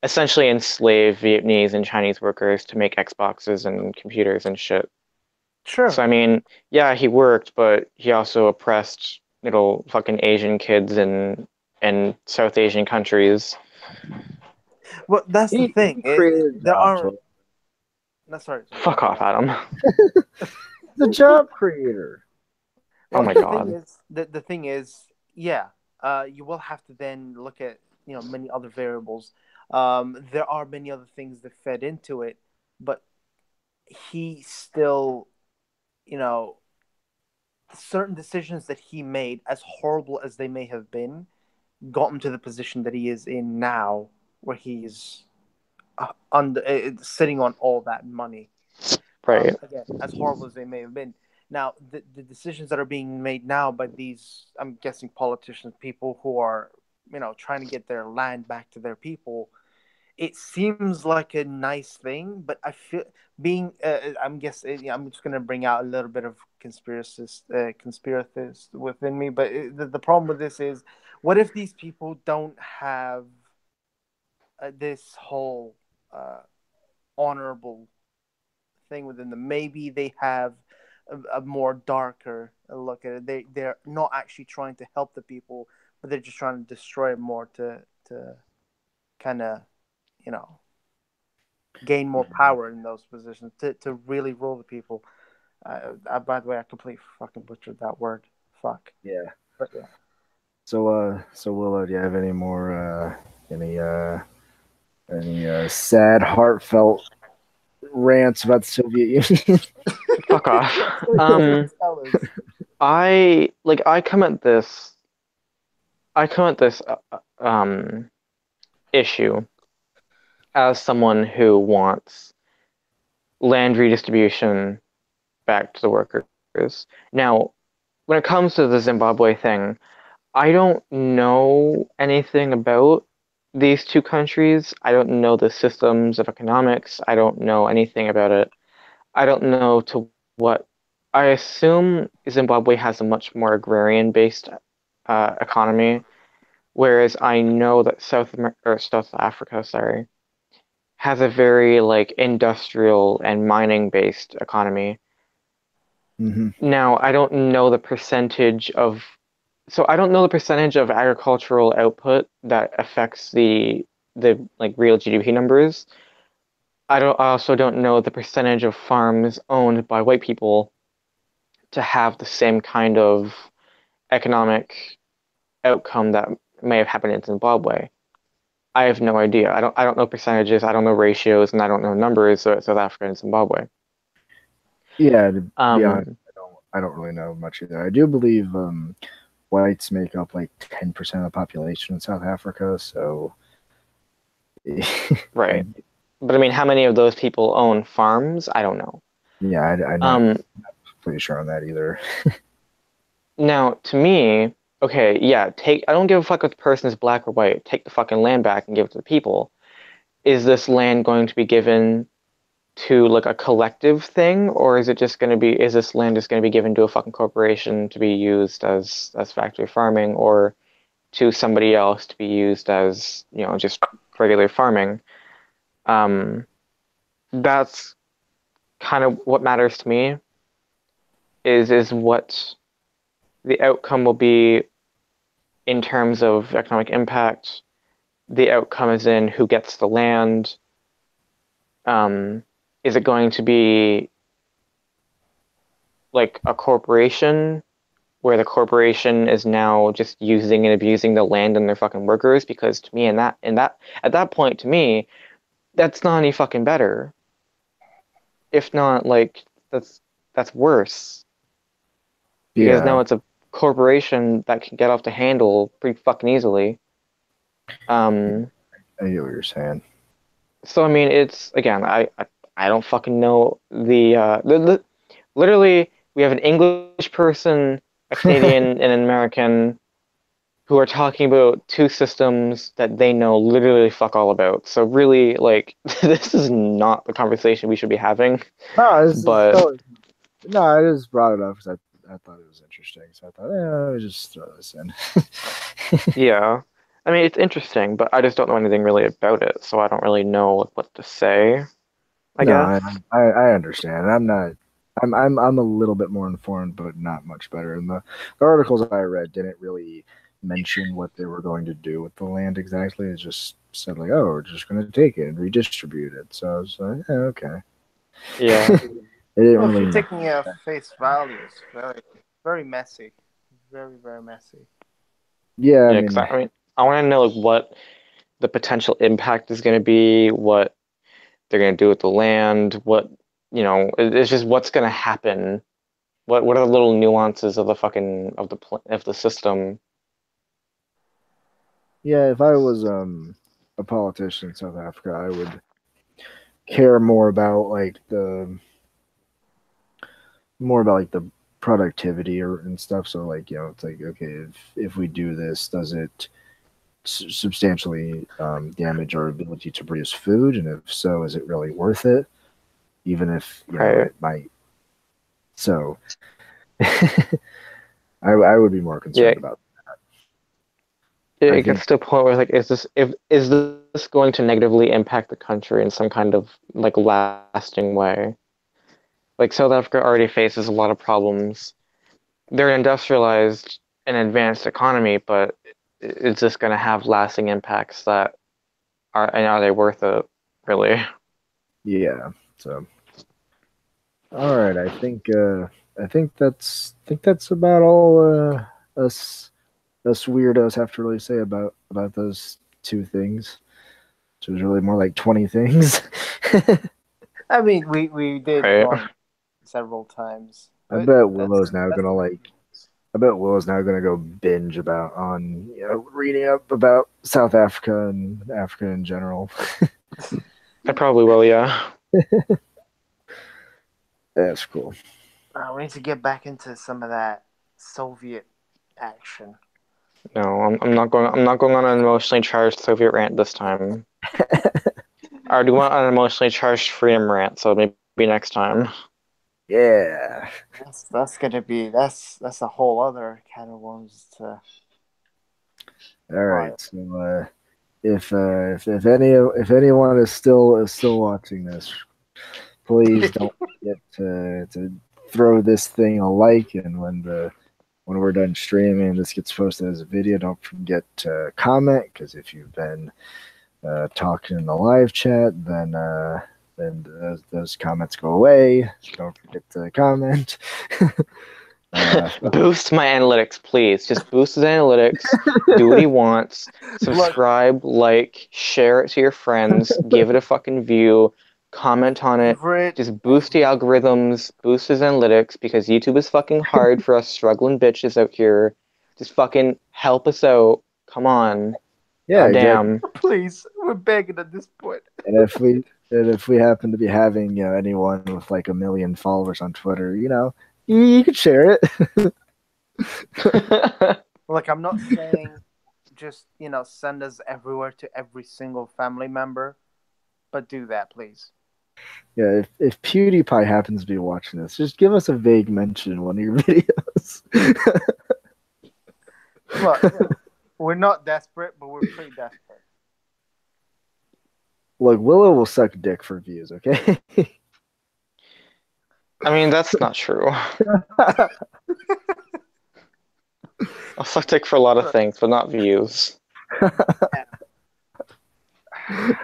essentially enslave Vietnamese and Chinese workers to make Xboxes and computers and shit. Sure. So I mean, yeah, he worked, but he also oppressed little fucking Asian kids in South Asian countries. Well, that's the thing. There are. No, sorry. Fuck off, Adam. The job creator. Oh my god. The thing is, yeah, you will have to then look at many other variables. There are many other things that fed into it, but he still, certain decisions that he made, as horrible as they may have been, got him to the position that he is in now, where he's sitting on all that money. Right. Again, as horrible as they may have been. Now, the decisions that are being made now by these, I'm guessing, politicians, people who are, trying to get their land back to their people, it seems like a nice thing, but I feel I'm guessing, I'm just going to bring out a little bit of conspiracist within me. But the problem with this is, what if these people don't have this whole honorable thing within them? Maybe they have a more darker look at it. They're not actually trying to help the people, but they're just trying to destroy it more to kind of, you know, gain more power in those positions to really rule the people. By the way, I completely fucking butchered that word. Fuck. Yeah. But yeah. So Willow, do you have any more any sad, heartfelt rants about the Soviet Union? Fuck off. I come at this issue as someone who wants land redistribution back to the workers. Now, when it comes to the Zimbabwe thing, I don't know anything about these two countries. I don't know the systems of economics. I don't know anything about it. I don't know to what. I assume Zimbabwe has a much more agrarian-based economy, whereas I know that South Africa, sorry, has a very like industrial and mining-based economy. Mm-hmm. Now, I don't know the percentage of I don't know the percentage of agricultural output that affects the like real GDP numbers. I also don't know the percentage of farms owned by white people to have the same kind of economic outcome that may have happened in Zimbabwe. I have no idea. I don't know percentages, I don't know ratios, and I don't know numbers of South Africa and Zimbabwe. Yeah, to be honest, I don't really know much either. I do believe whites make up like 10% of the population in South Africa, so right. But I mean, how many of those people own farms? I don't know. Yeah, I'm not pretty sure on that either. Now, to me, okay, yeah, I don't give a fuck if the person is black or white. Take the fucking land back and give it to the people. Is this land going to be given to like a collective thing, or is this land just going to be given to a fucking corporation to be used as factory farming, or to somebody else to be used as, you know, just regular farming? That's kind of what matters to me, is what the outcome will be in terms of economic impact. The outcome is in who gets the land. Is it going to be like a corporation where the corporation is now just using and abusing the land and their fucking workers? Because to me, at that point, to me, that's not any fucking better. If not, like, that's worse. Because now it's a corporation that can get off the handle pretty fucking easily. I get what you're saying. So I mean, it's again, I don't fucking know the literally we have an English person, a Canadian, and an American who are talking about two systems that they know literally fuck all about. So really, like, this is not the conversation we should be having. No, I just brought it up because I thought it was interesting. So I thought, I'll just throw this in. Yeah. I mean, it's interesting, but I just don't know anything really about it, so I don't really know what to say. I guess. I understand. I'm a little bit more informed, but not much better. And the articles I read didn't really mention what they were going to do with the land exactly. It just said like, oh, we're just going to take it and redistribute it. So I was like, okay. Yeah. If you're taking it at face value, it's very, very messy. Very, very messy. Yeah, I mean, I want to know like what the potential impact is going to be, what they're going to do with the land, what, you know, it's just what's going to happen. What are the little nuances of the fucking of the system? Yeah, if I was a politician in South Africa, I would care more about like the productivity and stuff. So like, you know, it's like, okay, if we do this, does it substantially damage our ability to produce food, and if so, is it really worth it, even if you know it might? So I would be more concerned about that. It gets to a point where like, is this going to negatively impact the country in some kind of like lasting way? Like South Africa already faces a lot of problems. They're an industrialized and advanced economy, but it's just going to have lasting impacts that are they worth it, really? Yeah. So, all right. I think that's about all us weirdos have to really say about those two things. Which was really more like 20 things. I mean, we did Right. go on several times. I But bet Willow's now gonna go binge about on reading up about South Africa and Africa in general. I probably will, yeah. That's cool. we need to get back into some of that Soviet action. No, I'm not going. I'm not going on an emotionally charged Soviet rant this time. I do want an emotionally charged freedom rant, so maybe next time. Yeah. That's gonna be that's a whole other can of worms to. All right. So if anyone is still watching this, please don't forget to throw this thing a like, and when we're done streaming, this gets posted as a video. Don't forget to comment, because if you've been talking in the live chat, then those comments go away. So don't forget to comment. Boost my analytics, please. Just boost his analytics. Do what he wants. Subscribe, like, share it to your friends. Give it a fucking view. Comment on it. Just boost the algorithms. Boost his analytics, because YouTube is fucking hard for us struggling bitches out here. Just fucking help us out. Come on. Yeah, damn. Please, we're begging at this point. And if we happen to be having anyone with like 1 million followers on Twitter, you could share it. Look, I'm not saying just send us everywhere to every single family member, but do that, please. Yeah, if PewDiePie happens to be watching this, just give us a vague mention in one of your videos. Look, we're not desperate, but we're pretty desperate. Look, Willow will suck dick for views, okay? I mean, that's not true. I'll suck dick for a lot of things, but not views.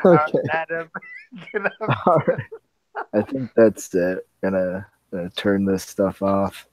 Okay. Adam, All right. I think that's it. Gonna turn this stuff off.